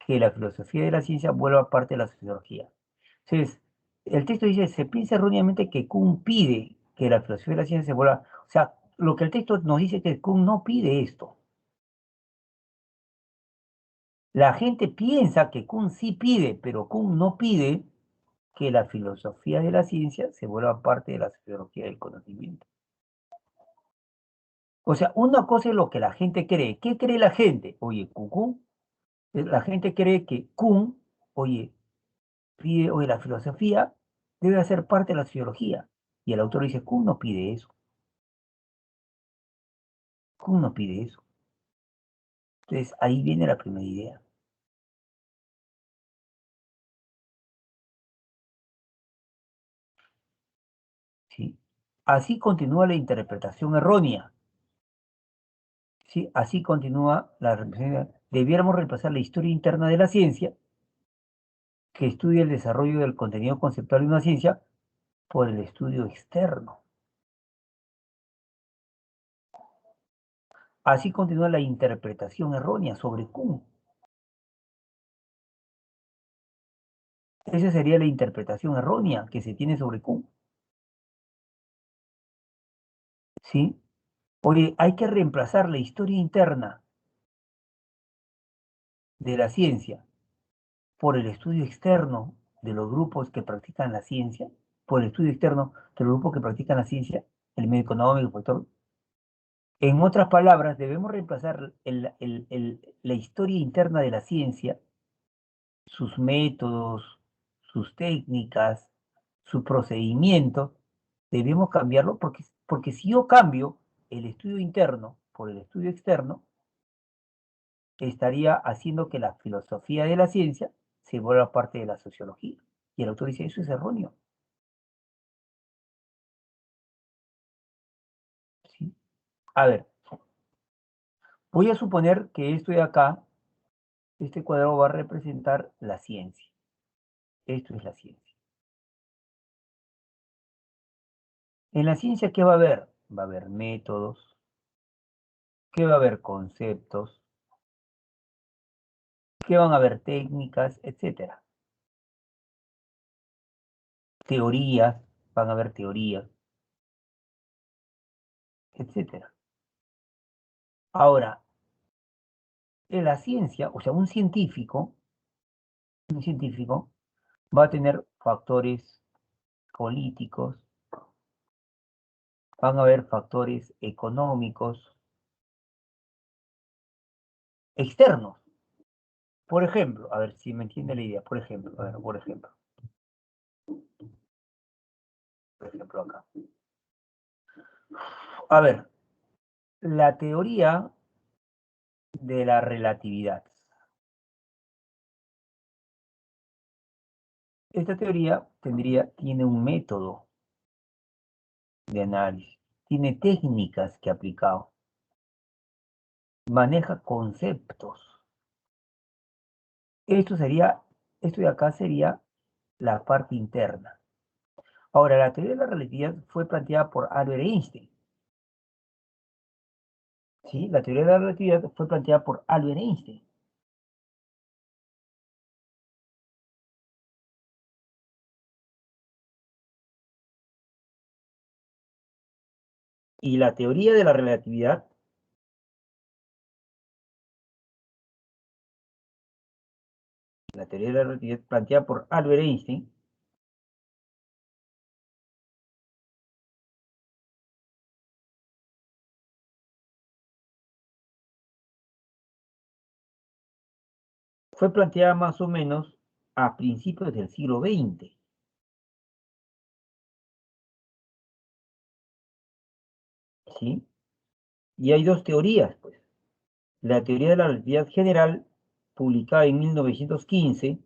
que la filosofía de la ciencia vuelva parte de la sociología. Entonces, el texto dice, se piensa erróneamente que Kuhn pide que la filosofía de la ciencia se vuelva... O sea, lo que el texto nos dice es que Kuhn no pide esto. La gente piensa que Kuhn sí pide, pero Kuhn no pide que la filosofía de la ciencia se vuelva parte de la sociología del conocimiento. O sea, una cosa es lo que la gente cree. ¿Qué cree la gente? Oye, Kuhn, la gente cree que Kuhn, oye, pide, oye, la filosofía debe ser parte de la sociología. Y el autor dice, Kuhn no pide eso. Kuhn no pide eso. Entonces, ahí viene la primera idea. ¿Sí? Así continúa la interpretación errónea. ¿Sí? Así continúa la representación. Debiéramos repasar la historia interna de la ciencia, que estudia el desarrollo del contenido conceptual de una ciencia por el estudio externo. Así continúa la interpretación errónea sobre Kuhn. Esa sería la interpretación errónea que se tiene sobre Kuhn. ¿Sí? Oye, hay que reemplazar la historia interna de la ciencia por el estudio externo de los grupos que practican la ciencia, por el estudio externo de los grupos que practican la ciencia, el medio económico, el factor. En otras palabras, debemos reemplazar la historia interna de la ciencia, sus métodos, sus técnicas, su procedimiento, debemos cambiarlo porque si yo cambio el estudio interno por el estudio externo, estaría haciendo que la filosofía de la ciencia se vuelva parte de la sociología. Y el autor dice, eso es erróneo. ¿Sí? A ver, voy a suponer que esto de acá, este cuadrado va a representar la ciencia. Esto es la ciencia. En la ciencia, ¿qué va a haber? Va a haber métodos, ¿qué va a haber? Conceptos, ¿qué van a haber? Técnicas, etcétera. Teorías, van a haber teorías, etcétera. Ahora, en la ciencia, o sea, un científico va a tener factores políticos, van a haber factores económicos, externos. Por ejemplo, a ver si me entiende la idea, por ejemplo, a ver, por ejemplo acá. A ver, la teoría de la relatividad. Esta teoría tiene un método de análisis, tiene técnicas que ha aplicado, maneja conceptos. Esto sería, esto de acá sería la parte interna. Ahora, la teoría de la relatividad fue planteada por Albert Einstein. ¿Sí? La teoría de la relatividad fue planteada por Albert Einstein. Y la teoría de la relatividad planteada por Albert Einstein, fue planteada más o menos a principios del siglo XX. ¿Sí? Y hay dos teorías, pues. La teoría de la relatividad general, publicada en 1915,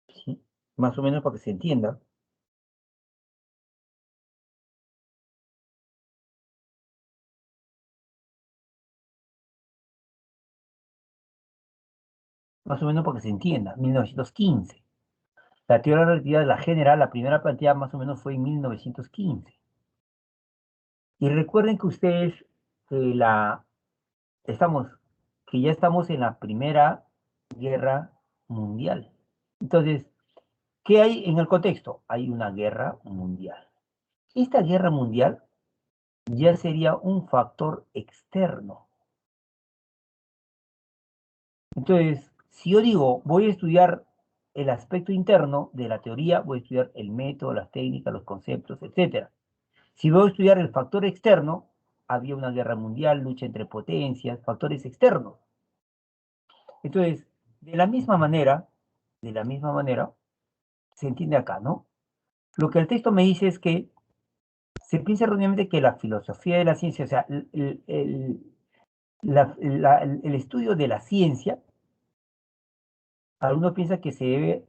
¿sí? Más o menos para que se entienda, más o menos para que se entienda, 1915. La teoría de la relatividad, la general, la primera planteada más o menos fue en 1915. Y recuerden que ustedes, la, estamos, que ya estamos en la Primera Guerra Mundial. Entonces, ¿qué hay en el contexto? Hay una guerra mundial. Esta guerra mundial ya sería un factor externo. Entonces, si yo digo, voy a estudiar el aspecto interno de la teoría, voy a estudiar el método, las técnicas, los conceptos, etcétera. Si voy a estudiar el factor externo, había una guerra mundial, lucha entre potencias, factores externos. Entonces, de la misma manera, se entiende acá, ¿no? Lo que el texto me dice es que se piensa erróneamente que la filosofía de la ciencia, o sea, el estudio de la ciencia, alguno piensa que se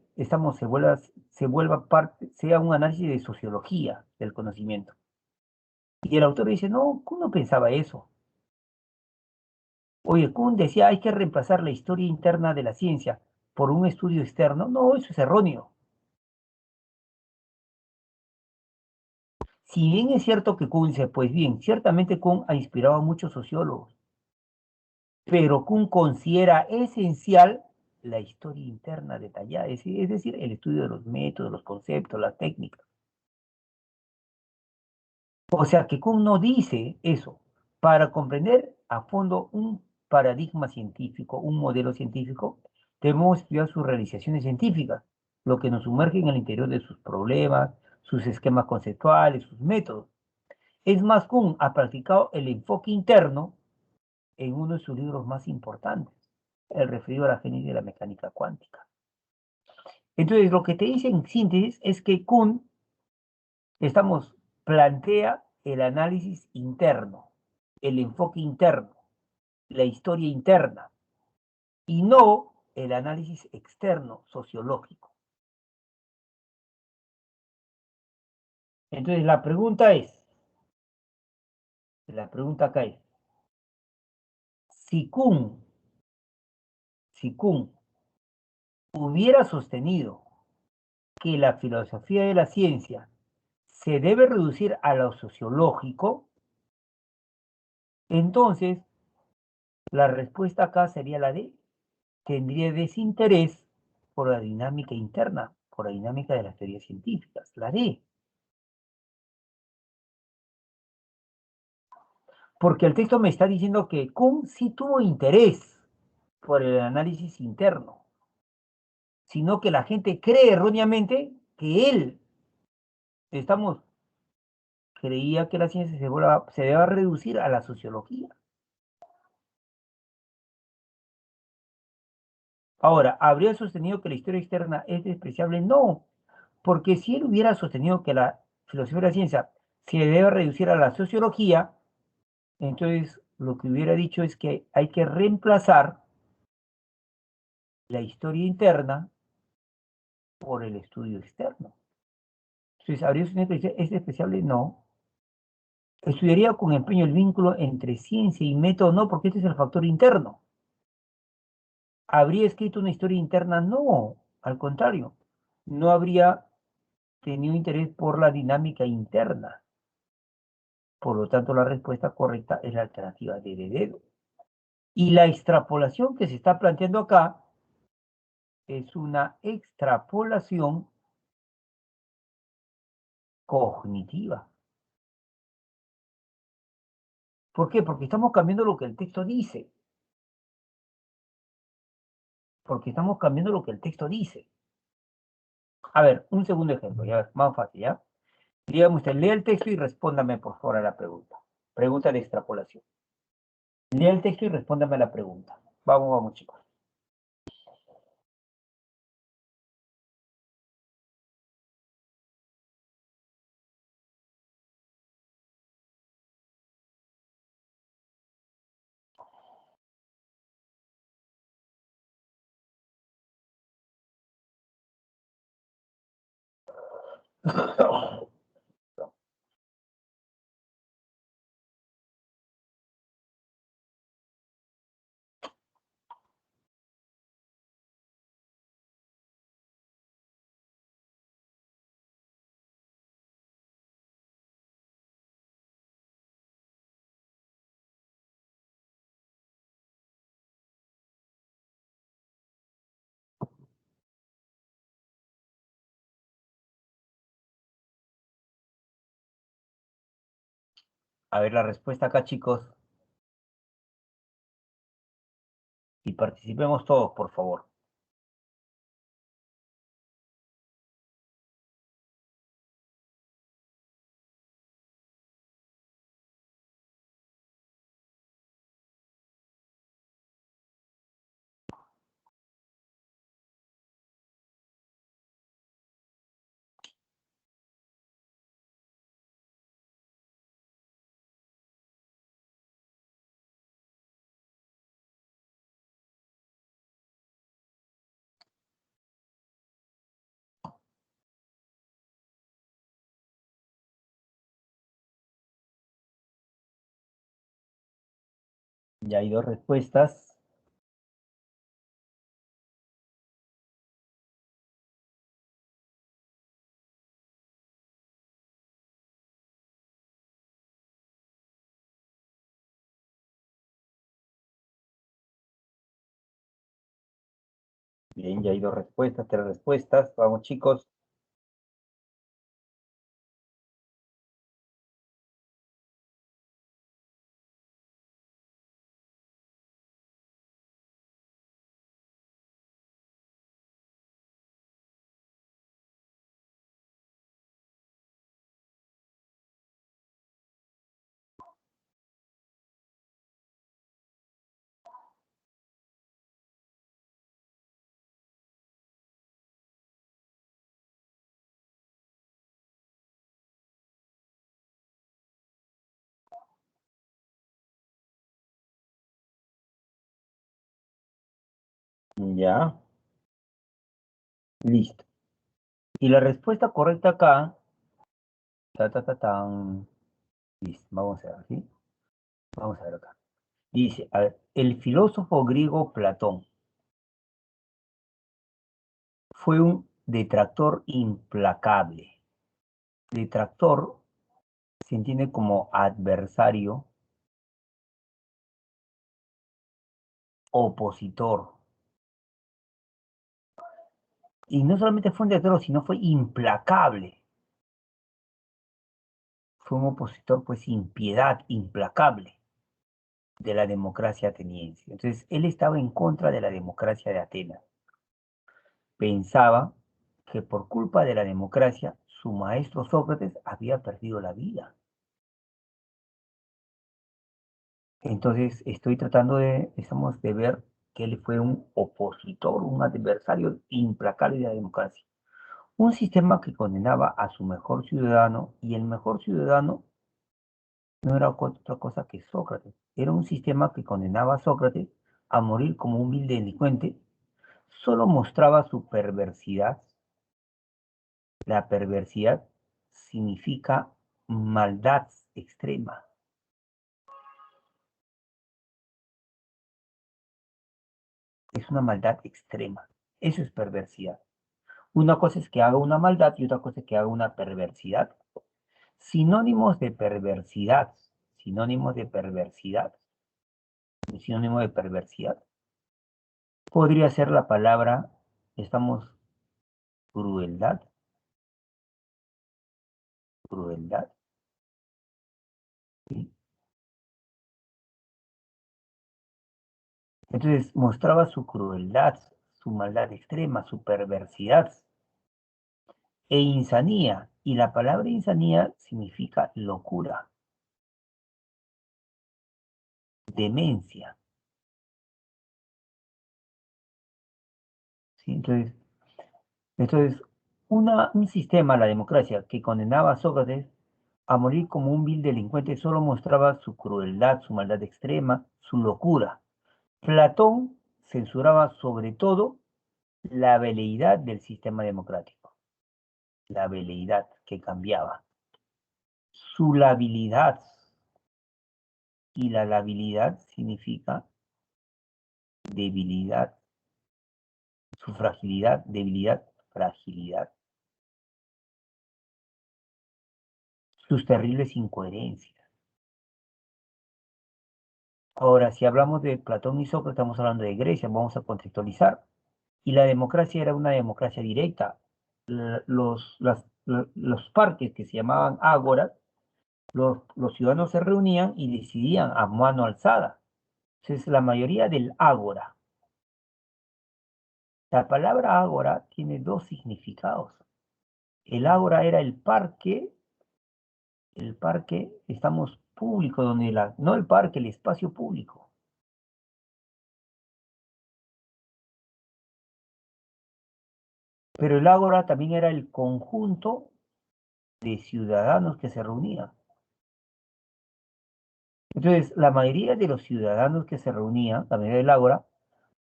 vuelva parte, sea un análisis de sociología del conocimiento. Y el autor dice, no, Kuhn no pensaba eso. Oye, Kuhn decía, hay que reemplazar la historia interna de la ciencia por un estudio externo. No, eso es erróneo. Si bien es cierto que Kuhn dice, pues bien, ciertamente Kuhn ha inspirado a muchos sociólogos, pero Kuhn considera esencial la historia interna detallada, es decir, el estudio de los métodos, los conceptos, las técnicas. O sea que Kuhn no dice eso. Para comprender a fondo un paradigma científico, un modelo científico, debemos estudiar sus realizaciones científicas, lo que nos sumerge en el interior de sus problemas, sus esquemas conceptuales, sus métodos. Es más, Kuhn ha practicado el enfoque interno en uno de sus libros más importantes, el referido a la génesis de la mecánica cuántica. Entonces, lo que te dice en síntesis es que Kuhn, plantea el análisis interno, el enfoque interno, la historia interna, y no el análisis externo, sociológico. Entonces, la pregunta acá es, si Kuhn, si Kuhn hubiera sostenido que la filosofía de la ciencia se debe reducir a lo sociológico, entonces la respuesta acá sería la D. Tendría desinterés por la dinámica interna, por la dinámica de las teorías científicas, la D. Porque el texto me está diciendo que Kuhn sí tuvo interés por el análisis interno, sino que la gente cree erróneamente que él, estamos, creía que la ciencia se debe reducir a la sociología. Ahora, ¿habría sostenido que la historia externa es despreciable? No, porque si él hubiera sostenido que la filosofía de la ciencia se debe reducir a la sociología, entonces lo que hubiera dicho es que hay que reemplazar la historia interna por el estudio externo. Entonces, ¿habría sostenido que es despreciable? No. ¿Estudiaría con empeño el vínculo entre ciencia y método? No, porque este es el factor interno. ¿Habría escrito una historia interna? No, al contrario, no habría tenido interés por la dinámica interna. Por lo tanto, la respuesta correcta es la alternativa de dedo. Y la extrapolación que se está planteando acá es una extrapolación cognitiva. ¿Por qué? Porque estamos cambiando lo que el texto dice. Porque estamos cambiando lo que el texto dice. A ver, un segundo ejemplo, ya, más fácil, ¿ya? Dígame usted, lea el texto y respóndame por favor a la pregunta. Pregunta de extrapolación. Lea el texto y respóndame a la pregunta. Vamos, vamos, chicos. A ver la respuesta acá, chicos. Y participemos todos, por favor. Ya hay dos respuestas. Bien, ya hay dos respuestas, tres respuestas. Vamos, chicos. Ya, listo. Y la respuesta correcta acá, tan, listo, vamos a ver, ¿sí? Vamos a ver acá. Dice, a ver, el filósofo griego Platón fue un detractor implacable. Detractor se entiende como adversario, opositor. Y no solamente fue un detractor, sino fue implacable. Fue un opositor, pues, sin piedad, implacable de la democracia ateniense. Entonces, él estaba en contra de la democracia de Atenas. Pensaba que por culpa de la democracia, su maestro Sócrates había perdido la vida. Entonces, estoy tratando de ver que él fue un opositor, un adversario implacable de la democracia. Un sistema que condenaba a su mejor ciudadano, y el mejor ciudadano no era otra cosa que Sócrates. Era un sistema que condenaba a Sócrates a morir como un vil delincuente, solo mostraba su perversidad. La perversidad significa maldad extrema, es una maldad extrema. Eso es perversidad. Una cosa es que haga una maldad y otra cosa es que haga una perversidad. Sinónimos de perversidad, sinónimos de perversidad, sinónimo de perversidad. Podría ser la palabra, estamos, crueldad, crueldad, ¿sí? Entonces mostraba su crueldad, su maldad extrema, su perversidad e insanía. Y la palabra insanía significa locura, demencia, ¿sí? Entonces un sistema, la democracia, que condenaba a Sócrates a morir como un vil delincuente solo mostraba su crueldad, su maldad extrema, su locura. Platón censuraba sobre todo la veleidad del sistema democrático, la veleidad que cambiaba, su labilidad, y la labilidad significa debilidad, su fragilidad, debilidad, fragilidad, sus terribles incoherencias. Ahora, si hablamos de Platón y Sócrates, estamos hablando de Grecia, vamos a contextualizar. Y la democracia era una democracia directa. Los parques que se llamaban ágoras, los ciudadanos se reunían y decidían a mano alzada. Entonces, la mayoría del ágora. La palabra ágora tiene dos significados. El ágora era el parque, estamos público, donde no el parque, el espacio público. Pero el ágora también era el conjunto de ciudadanos que se reunían. Entonces, la mayoría de los ciudadanos que se reunían, la mayoría del ágora,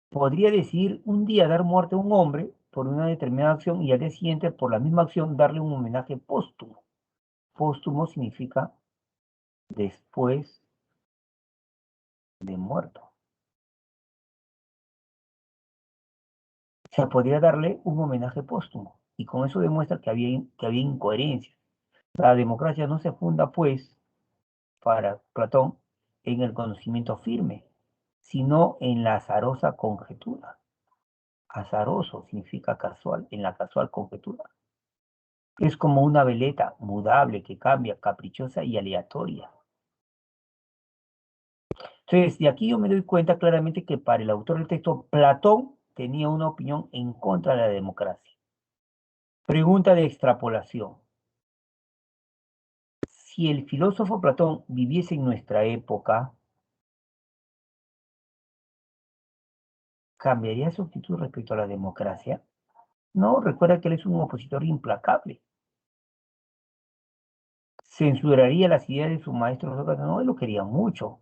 podría decidir un día dar muerte a un hombre por una determinada acción y al día siguiente, por la misma acción, darle un homenaje póstumo. Póstumo significa después de muerto. O sea, podría darle un homenaje póstumo. Y con eso demuestra que había incoherencia. La democracia no se funda, pues, para Platón, en el conocimiento firme, sino en la azarosa conjetura. Azaroso significa casual, en la casual conjetura. Es como una veleta mudable que cambia, caprichosa y aleatoria. Entonces, de aquí yo me doy cuenta claramente que para el autor del texto, Platón tenía una opinión en contra de la democracia. Pregunta de extrapolación. Si el filósofo Platón viviese en nuestra época, ¿cambiaría su actitud respecto a la democracia? No, recuerda que él es un opositor implacable. ¿Censuraría las ideas de su maestro Sócrates? No, él lo quería mucho.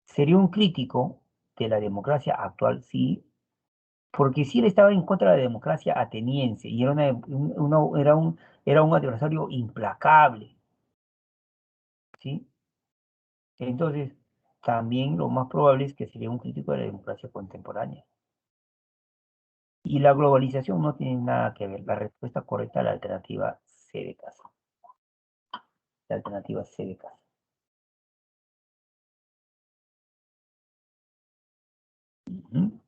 ¿Sería un crítico de la democracia actual? Sí, porque si él estaba en contra de la democracia ateniense y era un adversario implacable, ¿sí? Entonces, también lo más probable es que sería un crítico de la democracia contemporánea. Y la globalización no tiene nada que ver. La respuesta correcta a la alternativa C de casa. La alternativa C de casa. Ujú,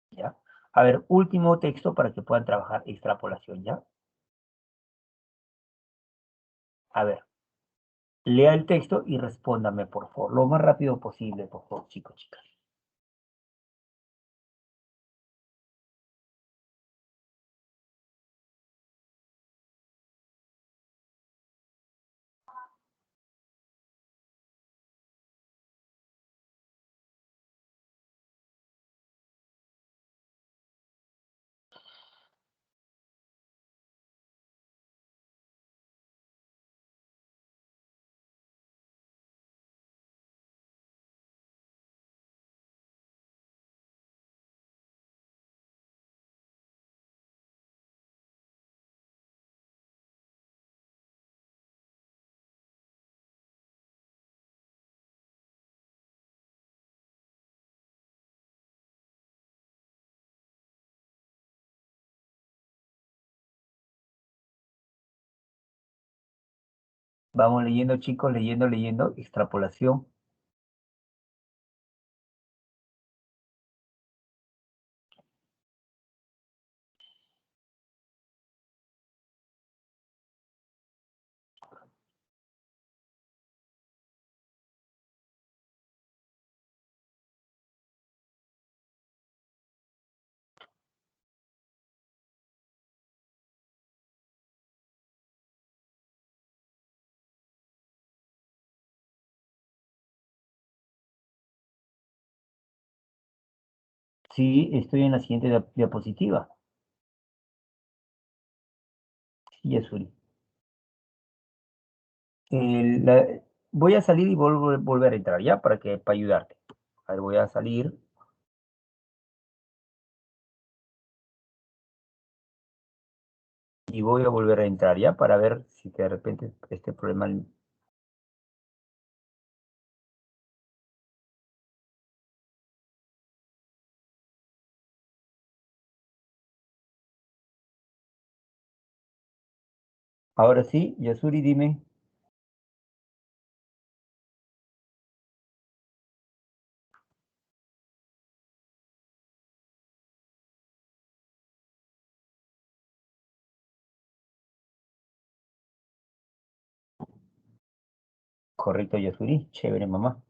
¿ya? A ver, último texto para que puedan trabajar extrapolación, ¿ya? A ver, lea el texto y respóndame, por favor, lo más rápido posible, por favor, chicos, chicas. Vamos leyendo, chicos, leyendo, leyendo, extrapolación. Sí, estoy en la siguiente diapositiva. Sí, Yasuri. Voy a salir y volver a entrar, ¿ya? Para ayudarte. A ver, voy a salir y voy a volver a entrar, ¿ya? Para ver si de repente este problema. Ahora sí, Yasuri, dime. Correcto, Yasuri. Chévere, mamá.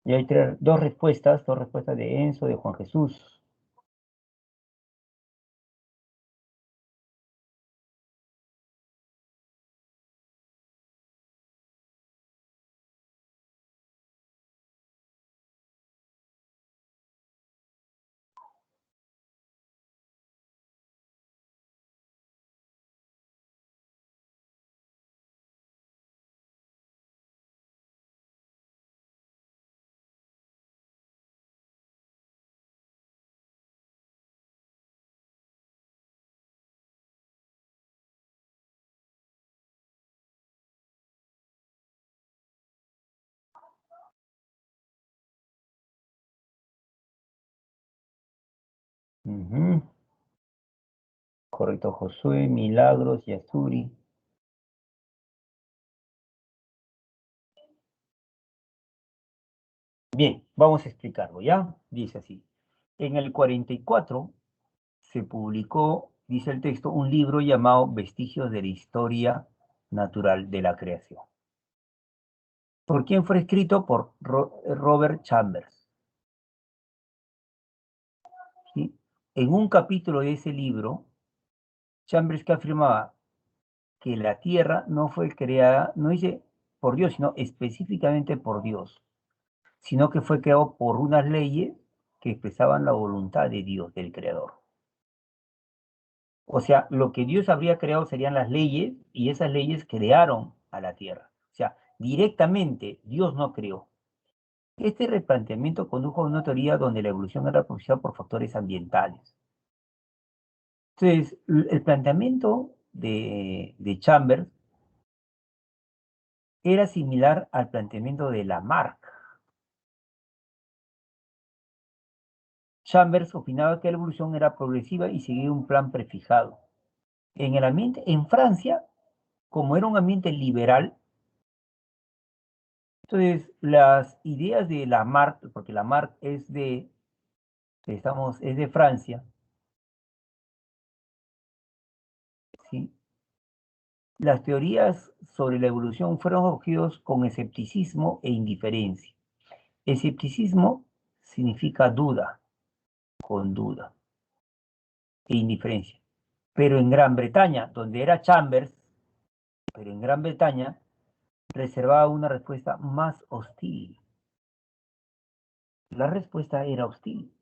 Y hay dos respuestas de Enzo, de Juan Jesús. Ujú. Correcto, Josué, Milagros y Azuri. Bien, vamos a explicarlo, ¿ya? Dice así. En el 44 se publicó, dice el texto, un libro llamado Vestigios de la Historia Natural de la Creación. ¿Por quién fue escrito? Por Robert Chambers, ¿sí? En un capítulo de ese libro, Chambers que afirmaba que la Tierra no fue creada, no dice por Dios, sino específicamente por Dios, sino que fue creado por unas leyes que expresaban la voluntad de Dios, del Creador. O sea, lo que Dios habría creado serían las leyes y esas leyes crearon a la Tierra. O sea, directamente Dios no creó. Este replanteamiento condujo a una teoría donde la evolución era propiciada por factores ambientales. Entonces, el planteamiento de Chambers era similar al planteamiento de Lamarck. Chambers opinaba que la evolución era progresiva y seguía un plan prefijado. En el ambiente, en Francia, como era un ambiente liberal, entonces las ideas de Lamarck, porque Lamarck es de Francia, ¿sí? Las teorías sobre la evolución fueron acogidos con escepticismo e indiferencia. Escepticismo significa duda, con duda, e indiferencia. Pero en Gran Bretaña, donde era Chambers, pero en Gran Bretaña reservaba una respuesta más hostil. La respuesta era hostil.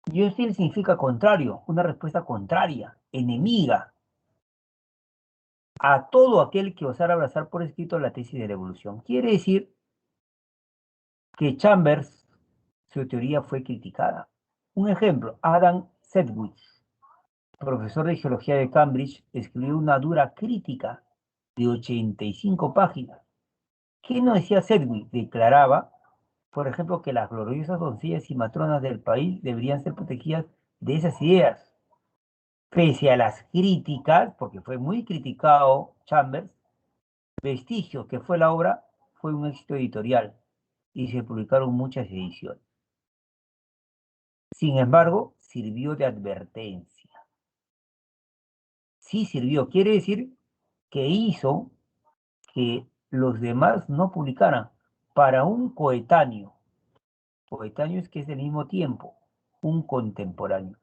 Y hostil significa contrario, una respuesta contraria, enemiga a todo aquel que osara abrazar por escrito la tesis de la evolución. Quiere decir que Chambers, su teoría fue criticada. Un ejemplo, Adam Sedgwick, profesor de geología de Cambridge, escribió una dura crítica de 85 páginas. ¿Qué no decía Sedgwick? Declaraba, por ejemplo, que las gloriosas doncellas y matronas del país deberían ser protegidas de esas ideas. Pese a las críticas, porque fue muy criticado Chambers, Vestigio, que fue la obra, fue un éxito editorial y se publicaron muchas ediciones. Sin embargo, sirvió de advertencia. Sí sirvió, quiere decir que hizo que los demás no publicaran para un coetáneo. Coetáneo es que es del mismo tiempo, un contemporáneo.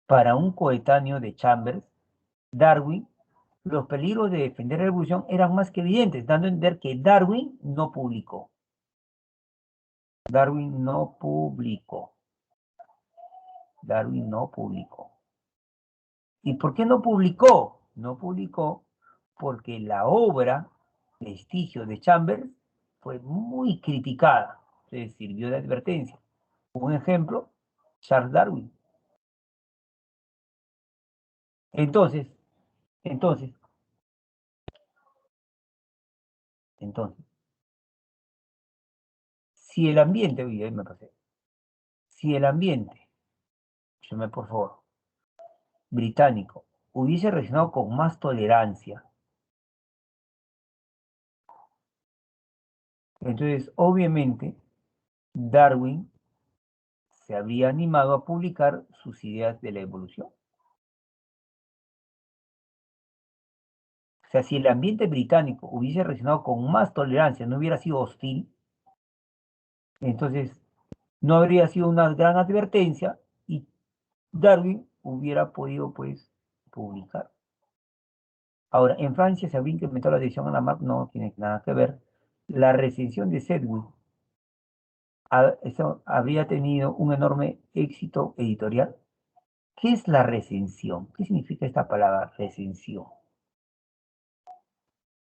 Para un coetáneo de Chambers, Darwin, los peligros de defender la evolución eran más que evidentes, dando a entender que Darwin no publicó. Darwin no publicó. Darwin no publicó. ¿Y por qué no publicó? No publicó porque la obra Vestigio de Chambers fue muy criticada. Se sirvió de advertencia. Un ejemplo, Charles Darwin. Entonces, entonces, entonces, si el ambiente, oye, ahí me pasé, si el ambiente, escúchame por favor, británico, hubiese reaccionado con más tolerancia, entonces, obviamente, Darwin se habría animado a publicar sus ideas de la evolución. O sea, si el ambiente británico hubiese reaccionado con más tolerancia, no hubiera sido hostil, entonces no habría sido una gran advertencia y Darwin hubiera podido, pues, publicar. Ahora, en Francia se habría incrementado la adhesión a la marca, no tiene nada que ver. La recensión de Sedgwick eso habría tenido un enorme éxito editorial. ¿Qué es la recensión? ¿Qué significa esta palabra recensión?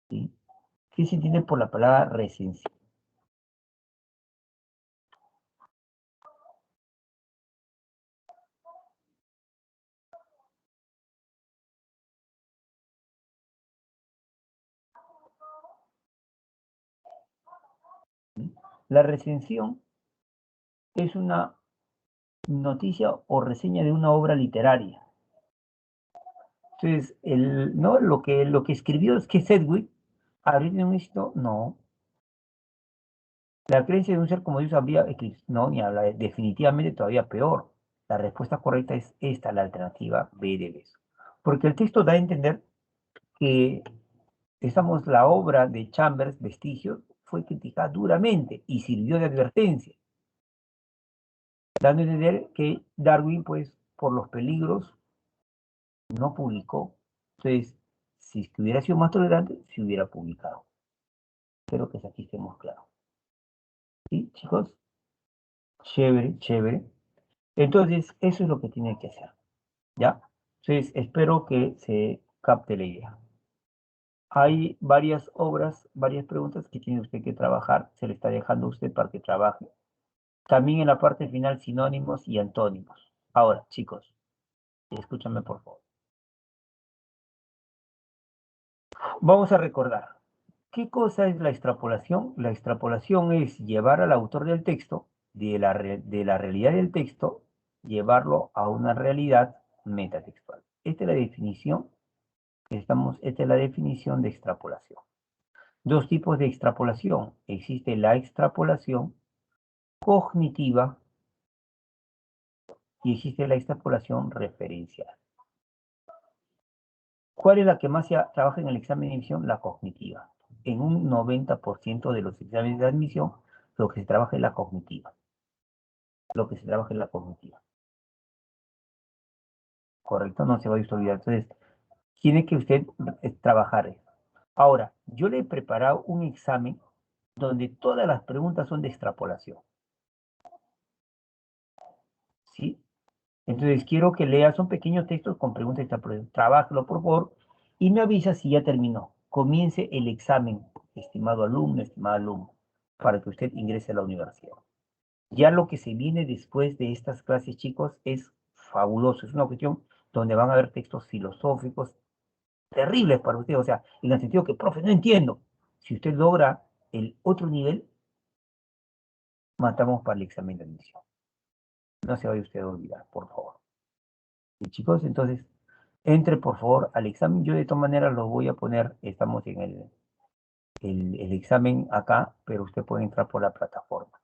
¿Sí? ¿Qué se entiende por la palabra recensión? ¿Sí? La recensión es una noticia o reseña de una obra literaria. Entonces, ¿no? Lo que escribió es que Sedgwick habría tenido un éxito, no. La creencia de un ser como Dios habría eclipsado, no, ni habla, definitivamente todavía peor. La respuesta correcta es esta, la alternativa B de beso. Porque el texto da a entender que la obra de Chambers, Vestigios, fue criticada duramente y sirvió de advertencia, dando a entender que Darwin, pues, por los peligros, no publicó. Entonces, si hubiera sido más tolerante, se hubiera publicado. Espero que aquí estemos claros. ¿Sí, chicos? Chévere, chévere. Entonces, eso es lo que tiene que hacer, ¿ya? Entonces, espero que se capte la idea. Hay varias obras, varias preguntas que tiene usted que trabajar. Se le está dejando a usted para que trabaje. También en la parte final, sinónimos y antónimos. Ahora, chicos, escúchame por favor. Vamos a recordar. ¿Qué cosa es la extrapolación? La extrapolación es llevar al autor del texto, de la realidad del texto, llevarlo a una realidad metatextual. Esta es la definición esta es la definición de extrapolación. Dos tipos de extrapolación. Existe la extrapolación cognitiva y existe la extrapolación referencial. ¿Cuál es la que más se trabaja en el examen de admisión? La cognitiva. En un 90% de los exámenes de admisión, lo que se trabaja es la cognitiva. Lo que se trabaja es la cognitiva. ¿Correcto? No se va a olvidar. Entonces, tiene que usted trabajar eso. Ahora, yo le he preparado un examen donde todas las preguntas son de extrapolación. ¿Sí? Entonces, quiero que leas un pequeño texto con preguntas de extrapolación. Trabájalo, por favor, y me avisa si ya terminó. Comience el examen, estimado alumno, estimada alumna, para que usted ingrese a la universidad. Ya lo que se viene después de estas clases, chicos, es fabuloso. Es una cuestión donde van a haber textos filosóficos terribles para usted. O sea, en el sentido que, profe, no entiendo. Si usted logra el otro nivel, matamos para el examen de admisión. No se vaya usted a olvidar, por favor. Y chicos, entonces, entre por favor al examen. Yo de todas maneras lo voy a poner, estamos en el examen acá, pero usted puede entrar por la plataforma.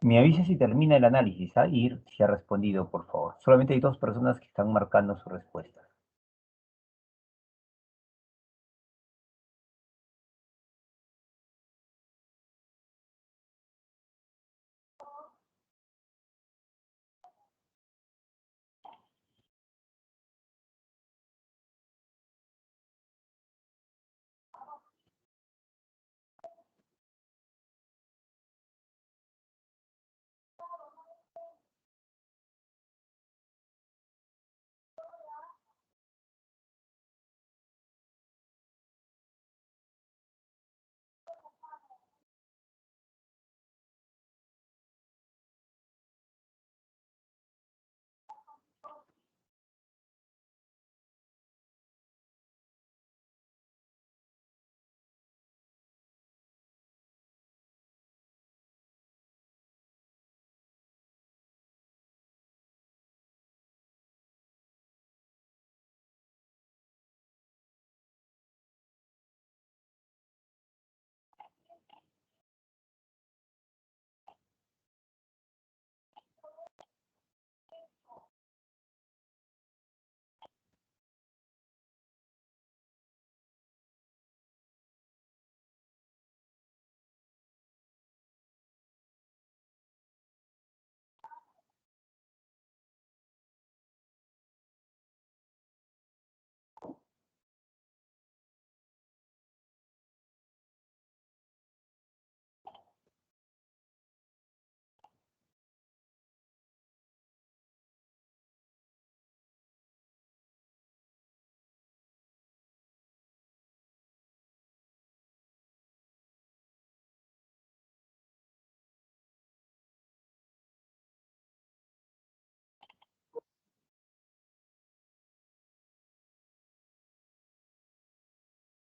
Me avisa si termina el análisis, ¿ah? Y si ha respondido, por favor. Solamente hay dos personas que están marcando su respuesta.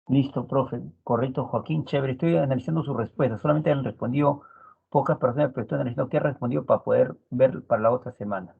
Listo, profe. Correcto, Joaquín. Chévere. Estoy analizando sus respuestas. Solamente han respondido pocas personas, pero estoy analizando qué ha respondido para poder ver para la otra semana.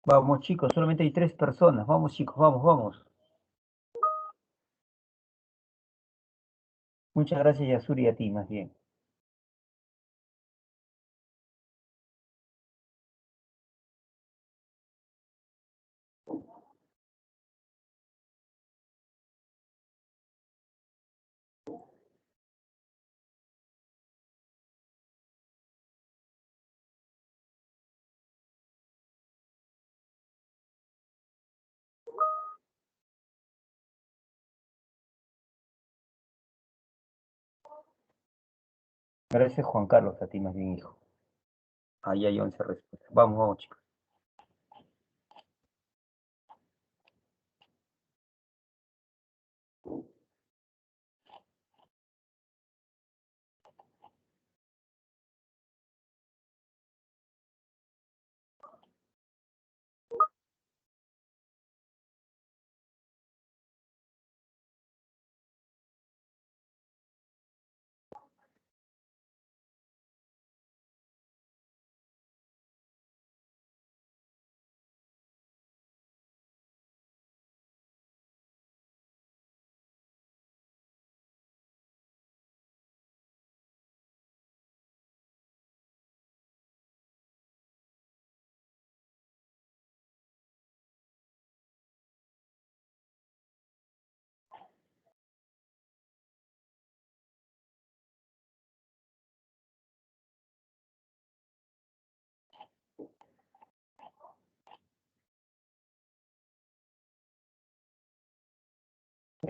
Vamos, chicos. Solamente hay tres personas. Vamos, chicos. Vamos, vamos. Muchas gracias, Yasuri, y a ti, más bien. Gracias, Juan Carlos, a ti, más bien, hijo. Ahí hay 11 respuestas. Vamos, vamos, chicos.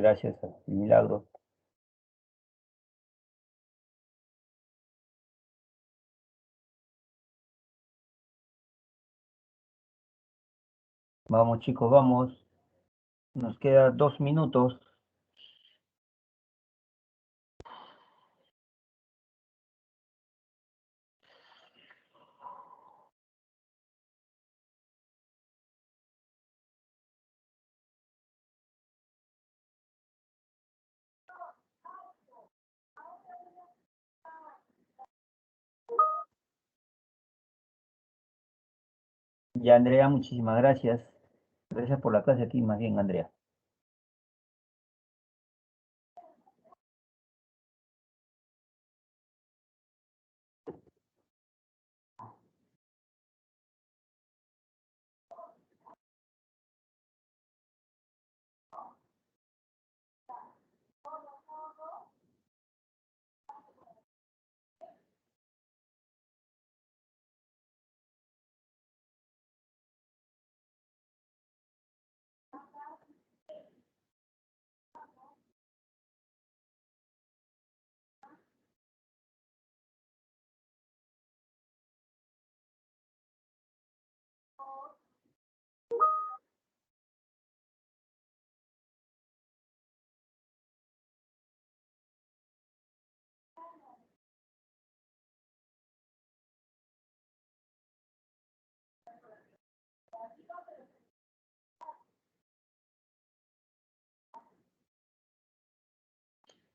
Gracias a Milagros. Vamos, chicos, vamos. Nos queda 2 minutos. Ya, Andrea, muchísimas gracias. Gracias por la clase a ti, más bien, Andrea.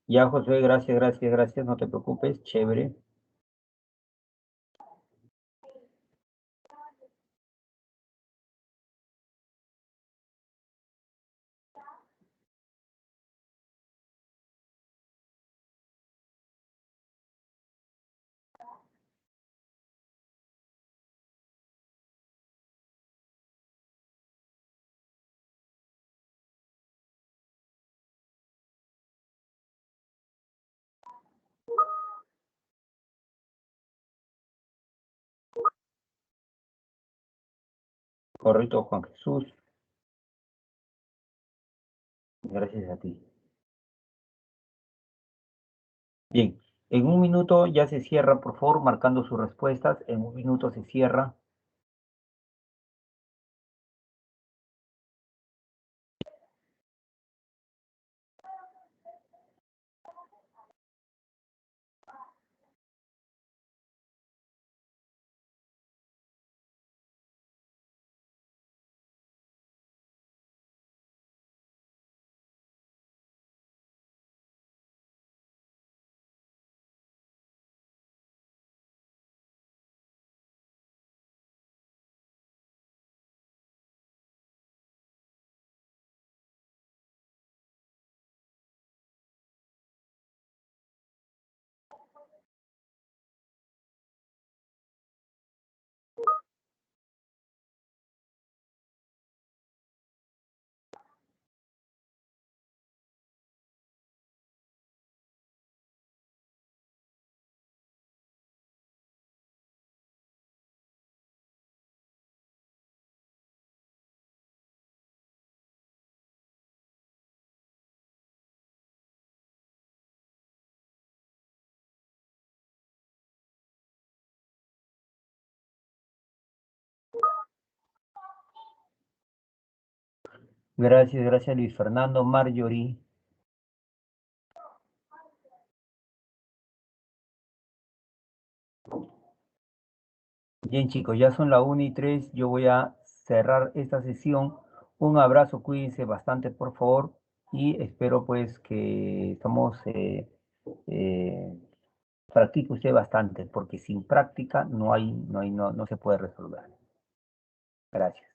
Ya, José, gracias, gracias, gracias. No te preocupes, chévere. Correcto, Juan Jesús. Gracias a ti. Bien, en 1 minuto ya se cierra, por favor, marcando sus respuestas. En 1 minuto se cierra. Gracias, gracias, Luis Fernando, Marjorie. Bien, chicos, ya son las 1:03. Yo voy a cerrar esta sesión. Un abrazo, cuídense bastante, por favor. Y espero pues que practique usted bastante, porque sin práctica no se puede resolver. Gracias.